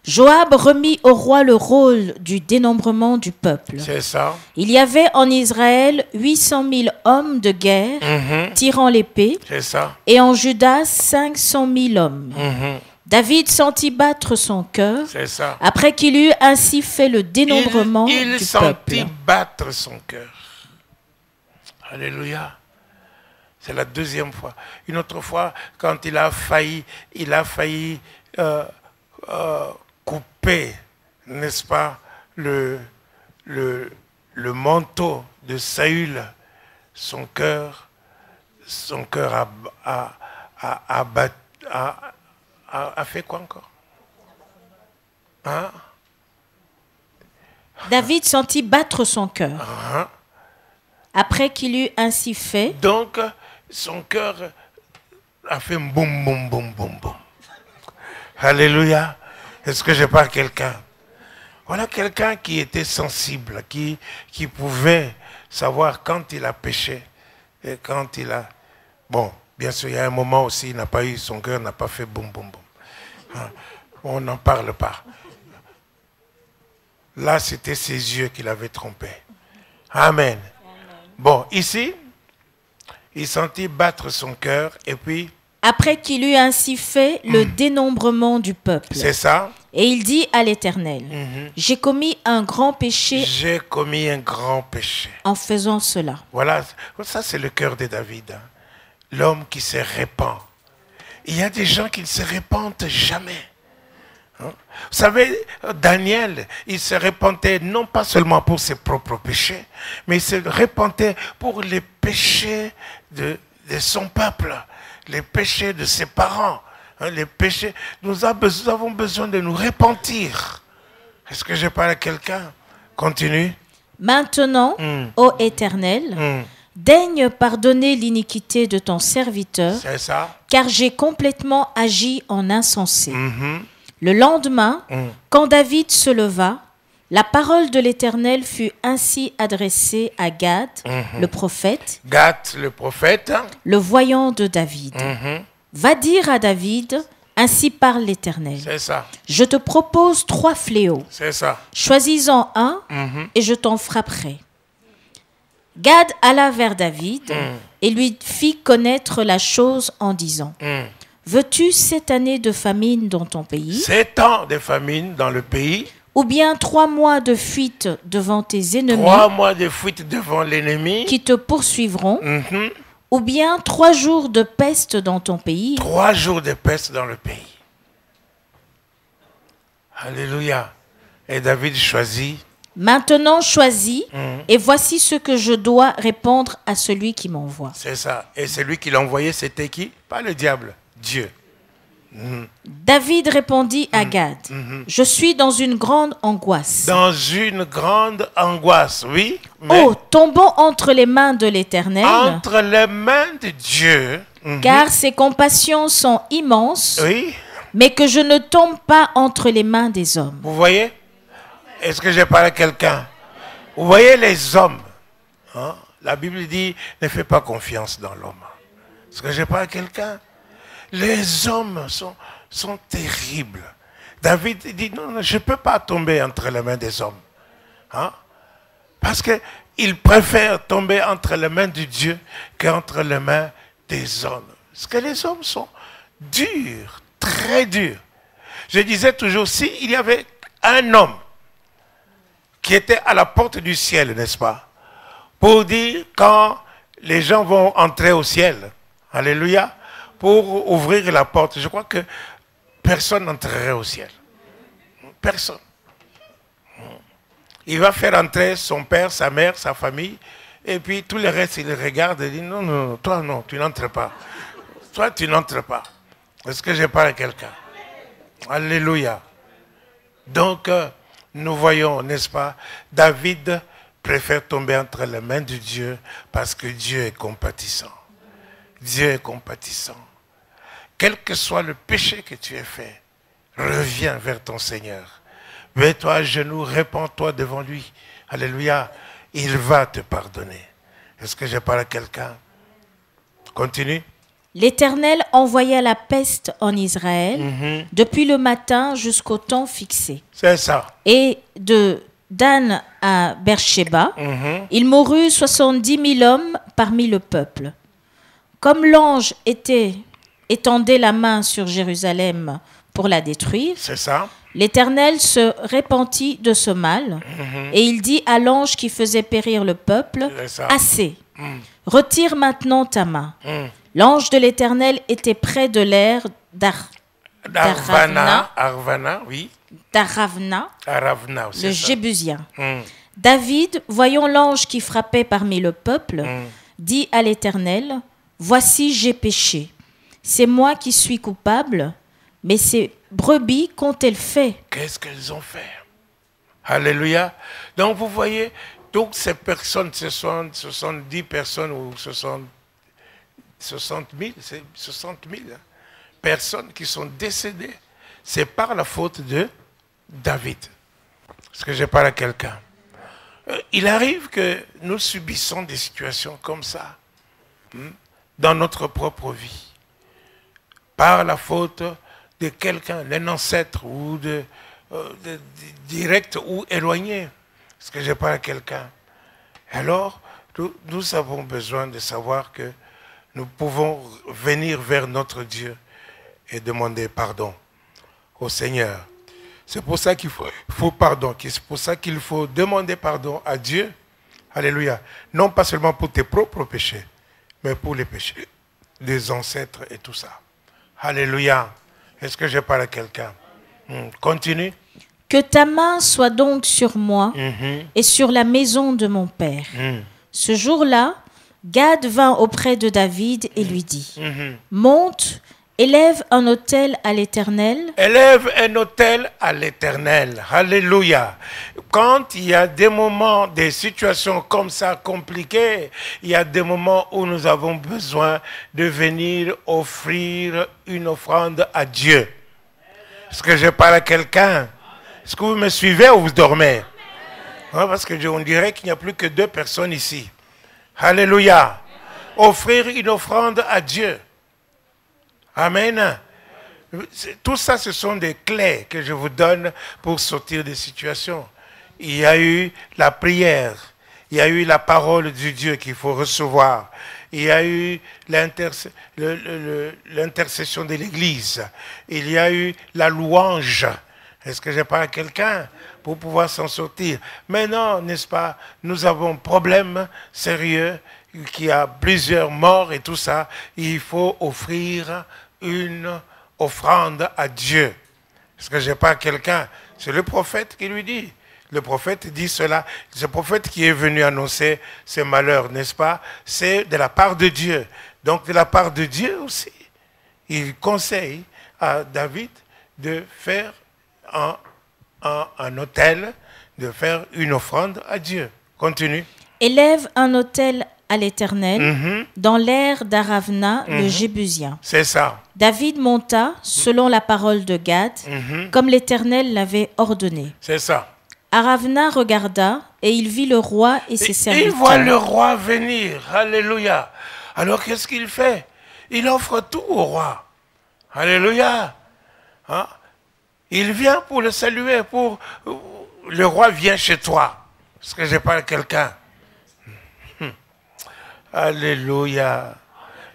Joab remit au roi le rôle du dénombrement du peuple. C'est ça. Il y avait en Israël 800 000 hommes de guerre tirant l'épée. C'est ça. Et en Juda 500 000 hommes. David sentit battre son cœur. C'est ça. Après qu'il eut ainsi fait le dénombrement du peuple. Il sentit battre son cœur. Alléluia. C'est la deuxième fois. Une autre fois, quand il a failli couper, n'est-ce pas, le manteau de Saül, son cœur a fait quoi encore? Hein? David sentit battre son cœur. Après qu'il eut ainsi fait. Donc, son cœur a fait boum, boum, boum, boum, boum. Alléluia. Est-ce que je parle à quelqu'un? Voilà quelqu'un qui était sensible, qui pouvait savoir quand il a péché et quand il a... Bon, bien sûr, il y a un moment aussi, il n'a pas eu, son cœur n'a pas fait boum, boum, boum. On n'en parle pas. Là, c'était ses yeux qui l'avaient trompé. Amen. Bon, ici, il sentit battre son cœur et puis Après qu'il eut ainsi fait le dénombrement du peuple. C'est ça. Et il dit à l'Éternel, j'ai commis un grand péché. J'ai commis un grand péché. En faisant cela. Voilà, ça c'est le cœur de David. Hein. L'homme qui se répand. Il y a des gens qui ne se répandent jamais. Hein? Vous savez, Daniel, il se repentait non pas seulement pour ses propres péchés, mais il se repentait pour les péchés de son peuple, les péchés de ses parents, hein, les péchés. Nous avons besoin de nous repentir. Est-ce que je parle à quelqu'un? Continue. Maintenant, ô Éternel, daigne pardonner l'iniquité de ton serviteur, c'est ça. Car j'ai complètement agi en insensé. Le lendemain, quand David se leva, la parole de l'Éternel fut ainsi adressée à Gad, le prophète, le voyant de David. Va dire à David, ainsi parle l'Éternel. C'est ça. Je te propose 3 fléaux. C'est ça. Choisis-en un et je t'en frapperai. Gad alla vers David et lui fit connaître la chose en disant, veux-tu 7 années de famine dans ton pays? 7 ans de famine dans le pays. Ou bien 3 mois de fuite devant tes ennemis. 3 mois de fuite devant l'ennemi. Qui te poursuivront. Ou bien 3 jours de peste dans ton pays. 3 jours de peste dans le pays. Alléluia. Et David choisit. Maintenant choisis, et voici ce que je dois répondre à celui qui m'envoie. C'est ça. Et celui qui l'a envoyé, c'était qui? Pas le diable, Dieu. David répondit à Gad, je suis dans une grande angoisse. Dans une grande angoisse, oui. Mais oh, tombons entre les mains de l'Éternel. Entre les mains de Dieu. Car ses compassions sont immenses. Oui. Mais que je ne tombe pas entre les mains des hommes. Vous voyez? Est-ce que j'ai parlé à quelqu'un? Vous voyez les hommes, hein? La Bible dit, ne fais pas confiance dans l'homme. Est-ce que j'ai parlé à quelqu'un? Les hommes sont terribles. David dit, non, je ne peux pas tomber entre les mains des hommes. Hein? Parce qu'il préfère tomber entre les mains de Dieu qu'entre les mains des hommes. Parce que les hommes sont durs, très durs. Je disais toujours, s'il y avait un homme qui était à la porte du ciel, n'est-ce pas? Pour dire quand les gens vont entrer au ciel, alléluia, pour ouvrir la porte, je crois que personne n'entrerait au ciel. Personne. Il va faire entrer son père, sa mère, sa famille, et puis tout le reste, il regarde et dit, non, non, toi non, tu n'entres pas. Toi, tu n'entres pas. Est-ce que je parle à quelqu'un? Alléluia. Donc, nous voyons, n'est-ce pas, David préfère tomber entre les mains de Dieu parce que Dieu est compatissant. Dieu est compatissant. Quel que soit le péché que tu aies fait, reviens vers ton Seigneur. Mets-toi à genoux, répands-toi devant lui. Alléluia. Il va te pardonner. Est-ce que je parle à quelqu'un? Continue. L'Éternel envoya la peste en Israël depuis le matin jusqu'au temps fixé. C'est ça. Et de Dan à Beersheba, il mourut 70 000 hommes parmi le peuple. Comme l'ange étendait la main sur Jérusalem pour la détruire, c'est ça. L'Éternel se repentit de ce mal et il dit à l'ange qui faisait périr le peuple, assez, retire maintenant ta main. L'ange de l'Éternel était près de l'air d'Aravna, le Jébusien. David, voyant l'ange qui frappait parmi le peuple, dit à l'Éternel, voici j'ai péché. C'est moi qui suis coupable, mais ces brebis qu'ont-elles fait? Qu'est-ce qu'elles ont fait? Alléluia. Donc vous voyez, toutes ces personnes, ce sont 70 personnes ou 60 000 personnes qui sont décédées. C'est par la faute de David. Est-ce que je parle à quelqu'un? Il arrive que nous subissons des situations comme ça dans notre propre vie. Par la faute de quelqu'un, d'un ancêtre ou de direct ou éloigné. Est-ce que je parle à quelqu'un? Alors, nous avons besoin de savoir que nous pouvons venir vers notre Dieu et demander pardon au Seigneur. C'est pour ça qu'il faut pardon. C'est pour ça qu'il faut demander pardon à Dieu. Alléluia. Non pas seulement pour tes propres péchés, mais pour les péchés des ancêtres et tout ça. Alléluia. Est-ce que je parle à quelqu'un? Continue. Que ta main soit donc sur moi et sur la maison de mon père. Ce jour-là, Gad vint auprès de David et lui dit, monte, élève un autel à l'Éternel. Élève un autel à l'Éternel. Alléluia. Quand il y a des moments, des situations comme ça compliquées, il y a des moments où nous avons besoin de venir offrir une offrande à Dieu. Est-ce que je parle à quelqu'un? Est-ce que vous me suivez ou vous dormez? Ouais, parce que on dirait qu'il n'y a plus que 2 personnes ici. Alléluia. Offrir une offrande à Dieu. Amen. Tout ça, ce sont des clés que je vous donne pour sortir des situations. Il y a eu la prière. Il y a eu la parole du Dieu qu'il faut recevoir. Il y a eu l'intercession de l'Église. Il y a eu la louange. Est-ce que je parle à quelqu'un pour pouvoir s'en sortir? Maintenant, n'est-ce pas, nous avons un problème sérieux, qu'il y a plusieurs morts et tout ça. Il faut offrir une offrande à Dieu. Est-ce que je parle à quelqu'un? C'est le prophète qui lui dit. Le prophète dit cela. C'est le prophète qui est venu annoncer ces malheurs, n'est-ce pas? C'est de la part de Dieu. Donc, de la part de Dieu aussi, il conseille à David de faire un autel, de faire une offrande à Dieu. Continue. Élève un autel à l'Éternel dans l'aire d'Aravna, le Jébusien. C'est ça. David monta selon la parole de Gad, comme l'Éternel l'avait ordonné. C'est ça. Aravna regarda et il vit le roi et ses serviteurs. Il voit le roi venir. Alléluia. Alors qu'est-ce qu'il fait? Il offre tout au roi. Alléluia. Hein? Il vient pour le saluer. Le roi vient chez toi. Est-ce que je parle à quelqu'un? Alléluia.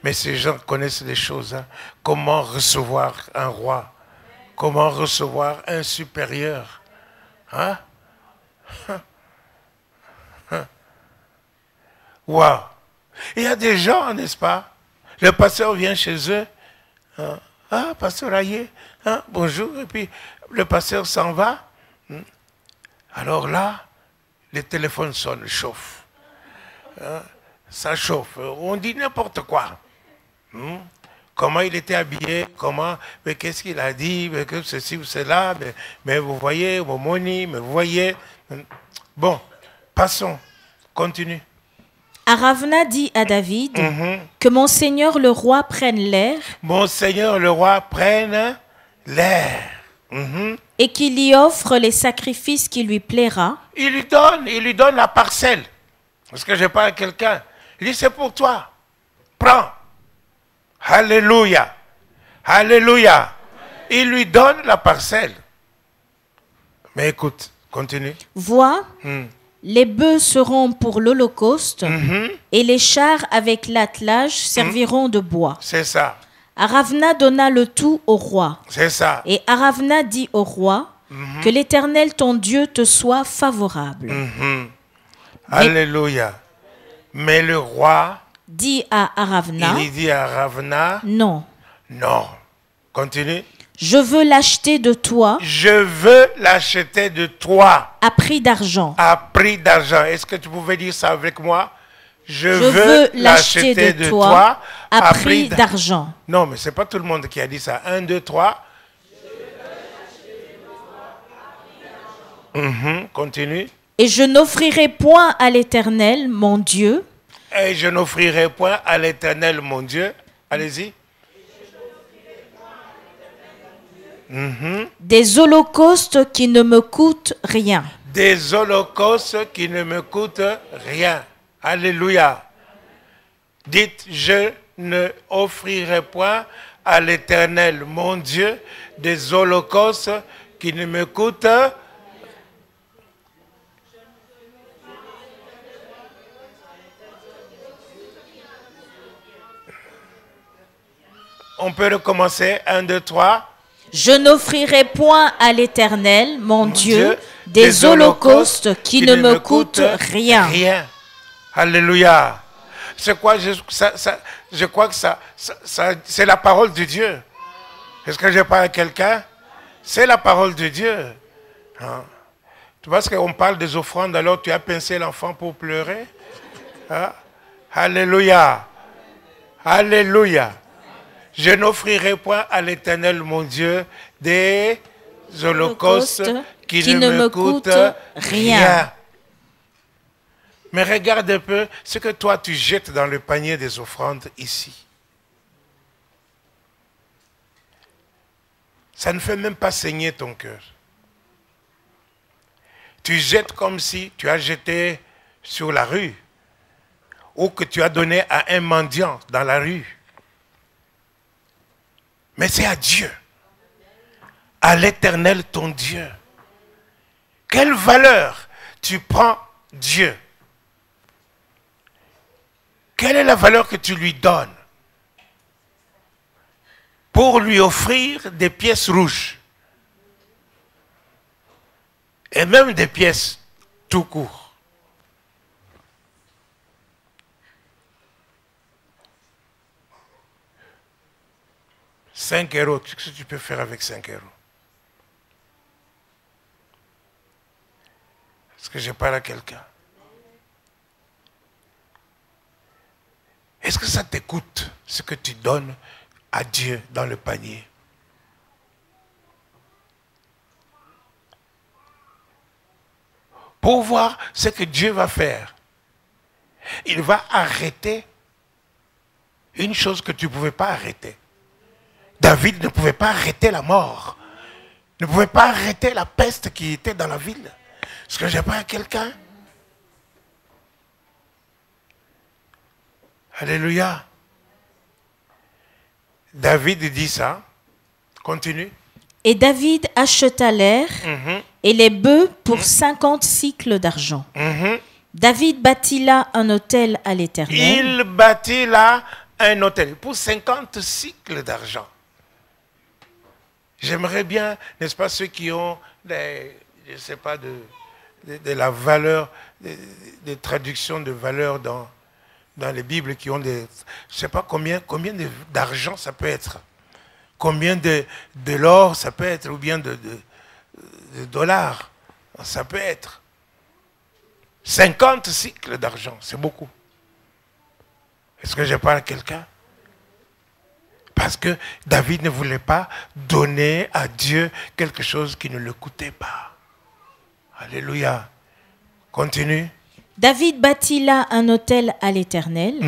Mais ces gens connaissent les choses. Hein? Comment recevoir un roi? Comment recevoir un supérieur? Hein? Wow. Il y a des gens, n'est-ce pas? Le pasteur vient chez eux. Hein? Ah, pasteur Aïe, hein? Bonjour. Et puis le pasteur s'en va. Alors là, les téléphones sonnent, chauffent. Hein? Ça chauffe. On dit n'importe quoi. Comment il était habillé, mais qu'est-ce qu'il a dit, mais que ceci ou cela, mais vous voyez, Momoni, mais vous voyez. Bon, passons. Continue. Aravna dit à David que mon seigneur le roi prenne l'air. Mon seigneur le roi prenne l'air. Et qu'il y offre les sacrifices qui lui plaira. Il lui donne la parcelle. Parce que je parle à quelqu'un. Il dit, c'est pour toi. Prends. Alléluia. Alléluia. Il lui donne la parcelle. Mais écoute, continue. Vois, les bœufs seront pour l'holocauste et les chars avec l'attelage serviront de bois. C'est ça. Aravna donna le tout au roi. C'est ça. Et Aravna dit au roi que l'Éternel ton Dieu te soit favorable. Alléluia. Mais le roi dit à Aravna. Il dit à Aravna. Non. Non. Continue. Je veux l'acheter de toi. Je veux l'acheter de toi. À prix d'argent. À prix d'argent. Est-ce que tu pouvais dire ça avec moi? Je veux l'acheter de toi à prix d'argent. Non, mais ce n'est pas tout le monde qui a dit ça. 1, 2, 3. Continue. Et je n'offrirai point à l'Éternel, mon Dieu. Et je n'offrirai point à l'Éternel, mon Dieu. Allez-y. Des holocaustes qui ne me coûtent rien. Des holocaustes qui ne me coûtent rien. Alléluia. Dites, je ne offrirai point à l'Éternel, mon Dieu, des holocaustes qui ne me coûtent rien. On peut recommencer. 1, 2, 3. Je n'offrirai point à l'Éternel, mon Dieu, des holocaustes qui ne me coûtent rien. Rien. Alléluia. C'est quoi? Je crois que c'est la parole de Dieu. Est-ce que je parle à quelqu'un? C'est la parole de Dieu. Hein? Tu vois, qu'on parle des offrandes, alors tu as pincé l'enfant pour pleurer? Hein? Alléluia. Alléluia. Je n'offrirai point à l'Éternel, mon Dieu, des holocaustes qui ne me coûtent rien. Mais regarde un peu ce que toi tu jettes dans le panier des offrandes ici. Ça ne fait même pas saigner ton cœur. Tu jettes comme si tu as jeté sur la rue ou que tu as donné à un mendiant dans la rue. Mais c'est à Dieu, à l'Éternel ton Dieu. Quelle valeur tu prends Dieu? Quelle est la valeur que tu lui donnes pour lui offrir des pièces rouges et même des pièces tout court? « 5 euros, qu'est-ce que tu peux faire avec 5 euros? Est-ce que je parle à quelqu'un? Est-ce que ça t'écoute ce que tu donnes à Dieu dans le panier? Pour voir ce que Dieu va faire. Il va arrêter une chose que tu ne pouvais pas arrêter. David ne pouvait pas arrêter la mort. Ne pouvait pas arrêter la peste qui était dans la ville. Est-ce que j'ai pas quelqu'un? Alléluia. David dit ça. Continue. Et David acheta l'air et les bœufs pour 50 cycles d'argent. David bâtit là un autel à l'Éternel. Il bâtit là un autel pour 50 cycles d'argent. J'aimerais bien, n'est-ce pas, ceux qui ont, je ne sais pas, de la valeur, des traductions de valeur dans les Bibles, qui ont des, je ne sais pas combien d'argent ça peut être, combien de l'or ça peut être, ou bien de dollars ça peut être. 50 cycles d'argent, c'est beaucoup. Est-ce que je parle à quelqu'un? Parce que David ne voulait pas donner à Dieu quelque chose qui ne le coûtait pas. Alléluia. Continue. David bâtit là un autel à l'Éternel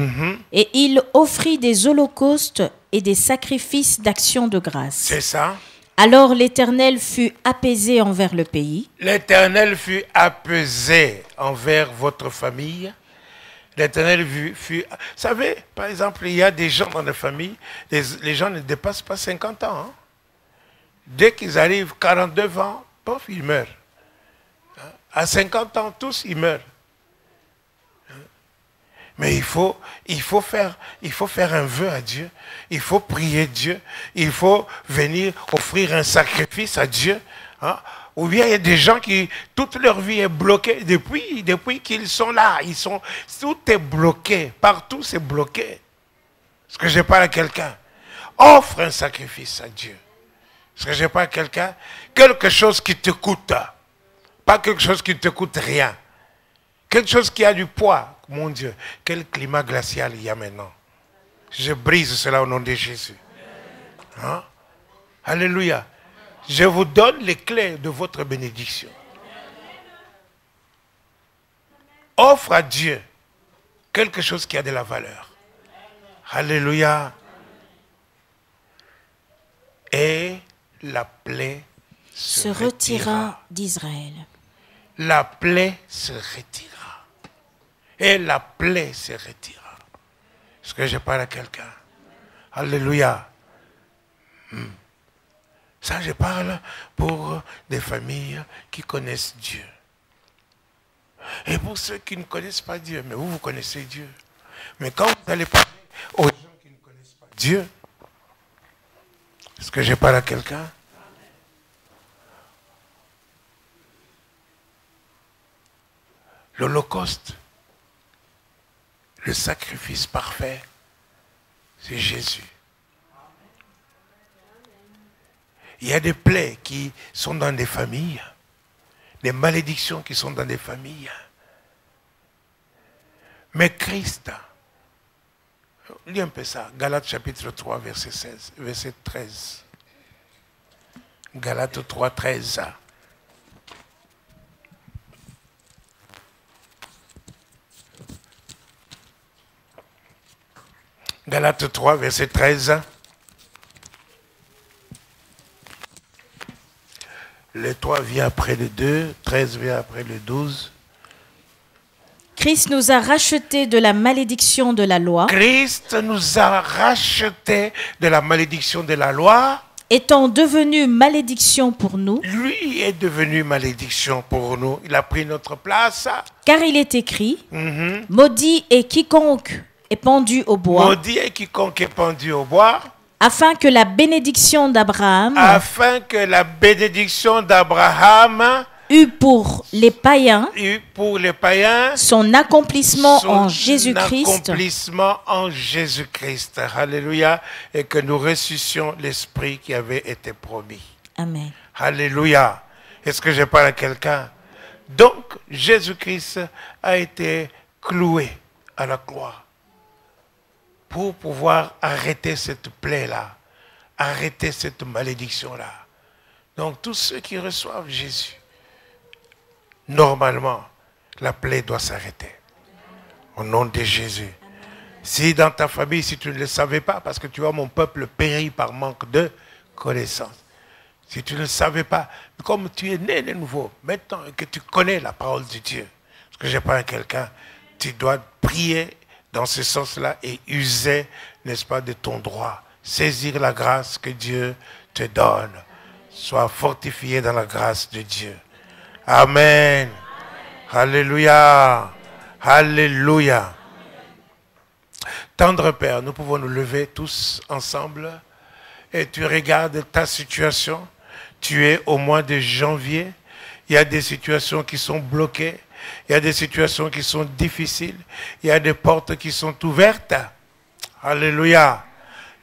et il offrit des holocaustes et des sacrifices d'action de grâce. C'est ça. Alors l'Éternel fut apaisé envers le pays. L'Éternel fut apaisé envers votre famille. L'Éternel fut... Vous savez, par exemple, il y a des gens dans la famille, les gens ne dépassent pas 50 ans. Hein? Dès qu'ils arrivent 42 ans, pof, ils meurent. À 50 ans, tous, ils meurent. Mais il faut faire un vœu à Dieu. Il faut prier Dieu. Il faut venir offrir un sacrifice à Dieu. Hein? Ou bien il y a des gens qui, toute leur vie est bloquée depuis qu'ils sont là. Tout est bloqué. Partout c'est bloqué. Est-ce que je parle à quelqu'un? Offre un sacrifice à Dieu. Est-ce que je parle à quelqu'un? Quelque chose qui te coûte. Pas quelque chose qui ne te coûte rien. Quelque chose qui a du poids. Mon Dieu, quel climat glacial il y a maintenant. Je brise cela au nom de Jésus. Hein? Alléluia. Je vous donne les clés de votre bénédiction. Offre à Dieu quelque chose qui a de la valeur. Alléluia. Et la plaie se retira d'Israël. La plaie se retira. Et la plaie se retira. Est-ce que je parle à quelqu'un? Alléluia. Ça, je parle pour des familles qui connaissent Dieu. Et pour ceux qui ne connaissent pas Dieu, mais vous connaissez Dieu. Mais quand vous allez parler aux gens qui ne connaissent pas Dieu, Est-ce que je parle à quelqu'un? L'Holocauste, le sacrifice parfait, c'est Jésus. Il y a des plaies qui sont dans des familles, des malédictions qui sont dans des familles. Mais Christ, lis un peu ça, Galates chapitre 3, verset 13. Galates 3, 13. Galates 3, verset 13. Le 3 vient après le 2, 13 vient après le 12. Christ nous a rachetés de la malédiction de la loi. Christ nous a rachetés de la malédiction de la loi. Étant devenu malédiction pour nous. Lui est devenu malédiction pour nous. Il a pris notre place. Car il est écrit, maudit est quiconque est pendu au bois. Maudit est quiconque est pendu au bois. Afin que la bénédiction d'Abraham. Afin que la bénédiction d'Abraham. Eut pour les païens. Son accomplissement en Jésus-Christ. Son accomplissement en Jésus-Christ. Alléluia. Et que nous ressuscitions l'esprit qui avait été promis. Amen. Alléluia. Est-ce que je parle à quelqu'un? Donc, Jésus-Christ a été cloué à la croix pour pouvoir arrêter cette plaie-là, arrêter cette malédiction-là. Donc, tous ceux qui reçoivent Jésus, normalement, la plaie doit s'arrêter. Au nom de Jésus. Si dans ta famille, si tu ne le savais pas, parce que tu vois, mon peuple périt par manque de connaissance. Si tu ne le savais pas, comme tu es né de nouveau, maintenant que tu connais la parole de Dieu, parce que je parle à quelqu'un, tu dois prier dans ce sens-là et user, n'est-ce pas, de ton droit. Saisir la grâce que Dieu te donne. Sois fortifié dans la grâce de Dieu. Amen. Alléluia. Alléluia. Tendre Père, nous pouvons nous lever tous ensemble et tu regardes ta situation. Tu es au mois de janvier. Il y a des situations qui sont bloquées. Il y a des situations qui sont difficiles. Il y a des portes qui sont ouvertes. Alléluia.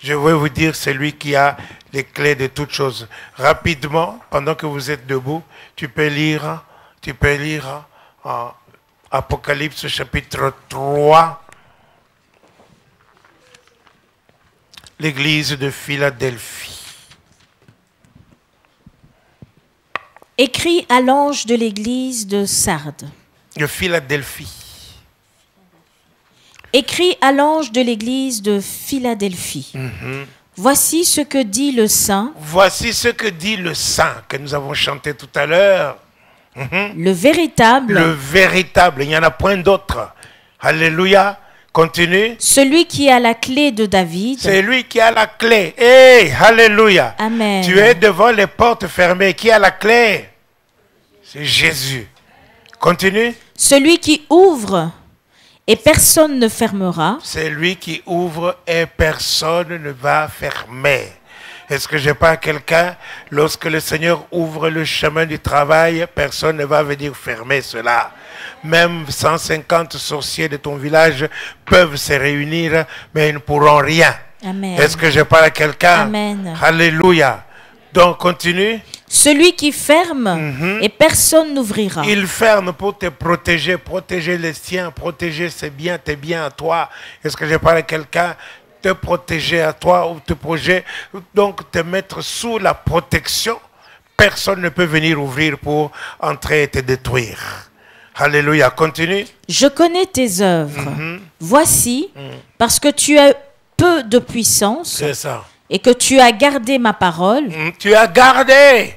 Je vais vous dire, c'est lui qui a les clés de toutes choses. Rapidement, pendant que vous êtes debout, tu peux lire en Apocalypse chapitre 3, l'église de Philadelphie. Écrit à l'ange de l'église de Sardes. De Philadelphie. Écrit à l'ange de l'église de Philadelphie. Voici ce que dit le Saint. Voici ce que dit le Saint que nous avons chanté tout à l'heure. Le véritable. Le véritable, il n'y en a point d'autre. Alléluia. Continue. Celui qui a la clé de David. C'est lui qui a la clé. Hey, alléluia. Amen. Tu es devant les portes fermées. Qui a la clé? C'est Jésus. Continue. Celui qui ouvre et personne ne fermera. C'est lui qui ouvre et personne ne va fermer. Est-ce que je parle à quelqu'un? Lorsque le Seigneur ouvre le chemin du travail, personne ne va venir fermer cela. Même 150 sorciers de ton village peuvent se réunir, mais ils ne pourront rien. Amen. Est-ce que je parle à quelqu'un? Amen. Alléluia. Donc, continue. Celui qui ferme et personne n'ouvrira. Il ferme pour te protéger, protéger les siens, protéger ses biens, tes biens à toi. Est-ce que je parle à quelqu'un? Te protéger à toi ou te protéger, donc te mettre sous la protection. Personne ne peut venir ouvrir pour entrer et te détruire. Alléluia, continue. Je connais tes œuvres. Voici, parce que tu as peu de puissance. C'est ça. Et que tu as gardé ma parole. Tu as gardé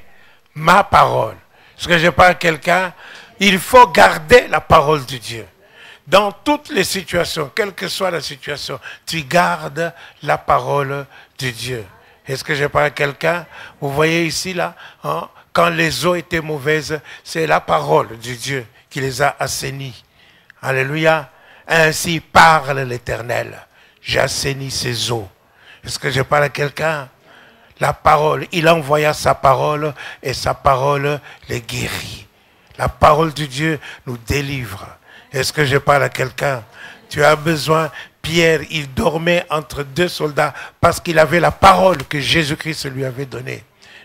ma parole. Est-ce que je parle à quelqu'un? Il faut garder la parole de Dieu. Dans toutes les situations, quelle que soit la situation, tu gardes la parole de Dieu. Est-ce que je parle à quelqu'un? Vous voyez ici, là, hein, quand les eaux étaient mauvaises, c'est la parole de Dieu qui les a assainis. Alléluia. Ainsi parle l'Éternel. J'assainis ces eaux. Est-ce que je parle à quelqu'un? La parole, il envoya sa parole et sa parole les guérit. La parole de Dieu nous délivre. Est-ce que je parle à quelqu'un? Tu as besoin. Pierre, il dormait entre deux soldats parce qu'il avait la parole que Jésus-Christ lui avait donnée.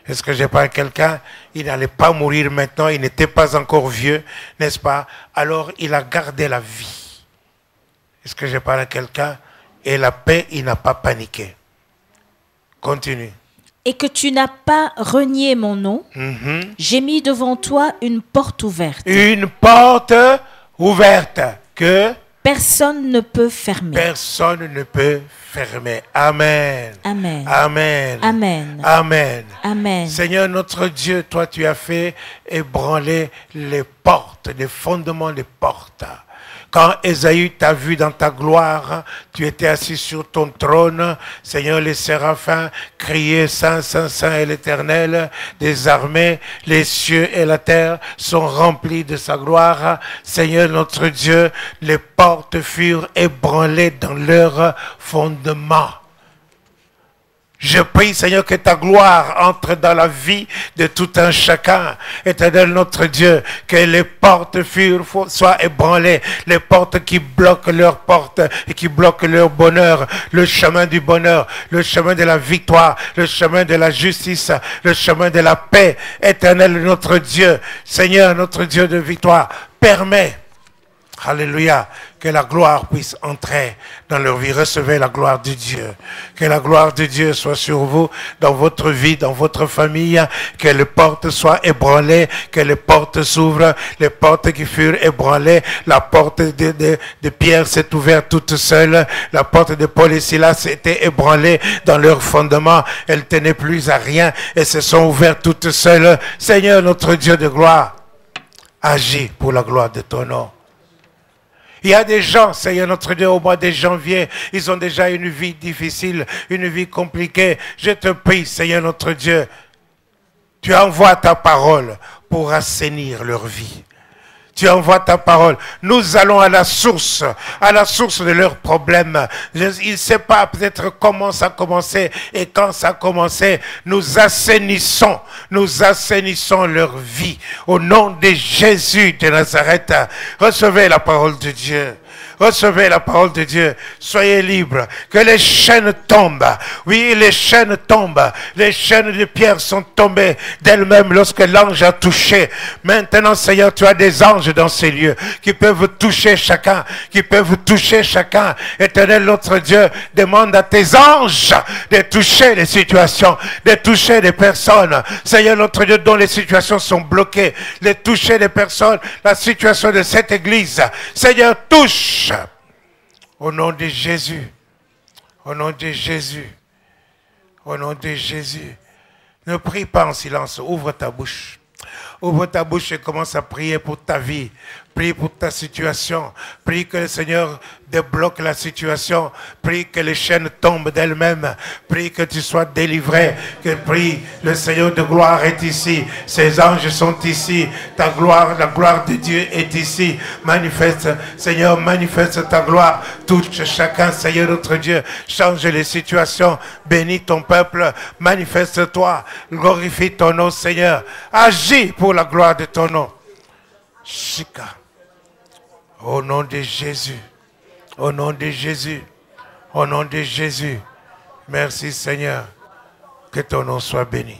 Est-ce que je parle à quelqu'un? Il n'allait pas mourir maintenant, il n'était pas encore vieux, n'est-ce pas? Alors il a gardé la vie. Est-ce que je parle à quelqu'un? Et la paix, il n'a pas paniqué. Continue. Et que tu n'as pas renié mon nom, j'ai mis devant toi une porte ouverte. Une porte ouverte que personne ne peut fermer. Personne ne peut fermer. Amen. Amen. Amen. Amen. Amen. Amen. Seigneur notre Dieu, toi tu as fait ébranler les portes, les fondements des portes. Quand Ésaü t'a vu dans ta gloire, tu étais assis sur ton trône. Seigneur, les séraphins criaient, Saint, Saint, Saint est l'Éternel des armées. Les cieux et la terre sont remplis de sa gloire. Seigneur, notre Dieu, les portes furent ébranlées dans leurs fondements. Je prie, Seigneur, que ta gloire entre dans la vie de tout un chacun. Éternel notre Dieu, que les portes soient ébranlées, les portes qui bloquent leurs portes et qui bloquent leur bonheur, le chemin du bonheur, le chemin de la victoire, le chemin de la justice, le chemin de la paix. Éternel notre Dieu, Seigneur notre Dieu de victoire, permets, alléluia, que la gloire puisse entrer dans leur vie. Recevez la gloire de Dieu. Que la gloire de Dieu soit sur vous, dans votre vie, dans votre famille. Que les portes soient ébranlées, que les portes s'ouvrent, les portes qui furent ébranlées. La porte de Pierre s'est ouverte toute seule. La porte de Paul et Silas était ébranlée dans leur fondement. Elles tenaient plus à rien et se sont ouvertes toutes seules. Seigneur notre Dieu de gloire, agis pour la gloire de ton nom. Il y a des gens, Seigneur notre Dieu, au mois de janvier, ils ont déjà une vie difficile, une vie compliquée. Je te prie, Seigneur notre Dieu, tu envoies ta parole pour assainir leur vie. Tu envoies ta parole. Nous allons à la source de leurs problèmes. Ils ne savent pas peut-être comment ça a commencé et quand ça a commencé. Nous assainissons leur vie. Au nom de Jésus de Nazareth, recevez la parole de Dieu. Recevez la parole de Dieu. Soyez libres. Que les chaînes tombent. Oui, les chaînes tombent. Les chaînes de pierre sont tombées d'elles-mêmes lorsque l'ange a touché. Maintenant, Seigneur, tu as des anges dans ces lieux qui peuvent toucher chacun. Éternel, notre Dieu, demande à tes anges de toucher les situations, de toucher les personnes. Seigneur, notre Dieu, dont les situations sont bloquées, de toucher les personnes, la situation de cette église. Seigneur, touche. Au nom de Jésus, au nom de Jésus, au nom de Jésus. Ne prie pas en silence, ouvre ta bouche. Ouvre ta bouche et commence à prier pour ta vie. Prie pour ta situation. Prie que le Seigneur débloque la situation. Prie que les chaînes tombent d'elles-mêmes. Prie que tu sois délivré. Prie, le Seigneur de gloire est ici. Ses anges sont ici. Ta gloire, la gloire de Dieu est ici. Manifeste, Seigneur, manifeste ta gloire. Touche chacun, Seigneur notre Dieu. Change les situations. Bénis ton peuple. Manifeste-toi. Glorifie ton nom, Seigneur. Agis pour la gloire de ton nom. Shika. Au nom de Jésus. Au nom de Jésus. Au nom de Jésus. Merci Seigneur. Que ton nom soit béni.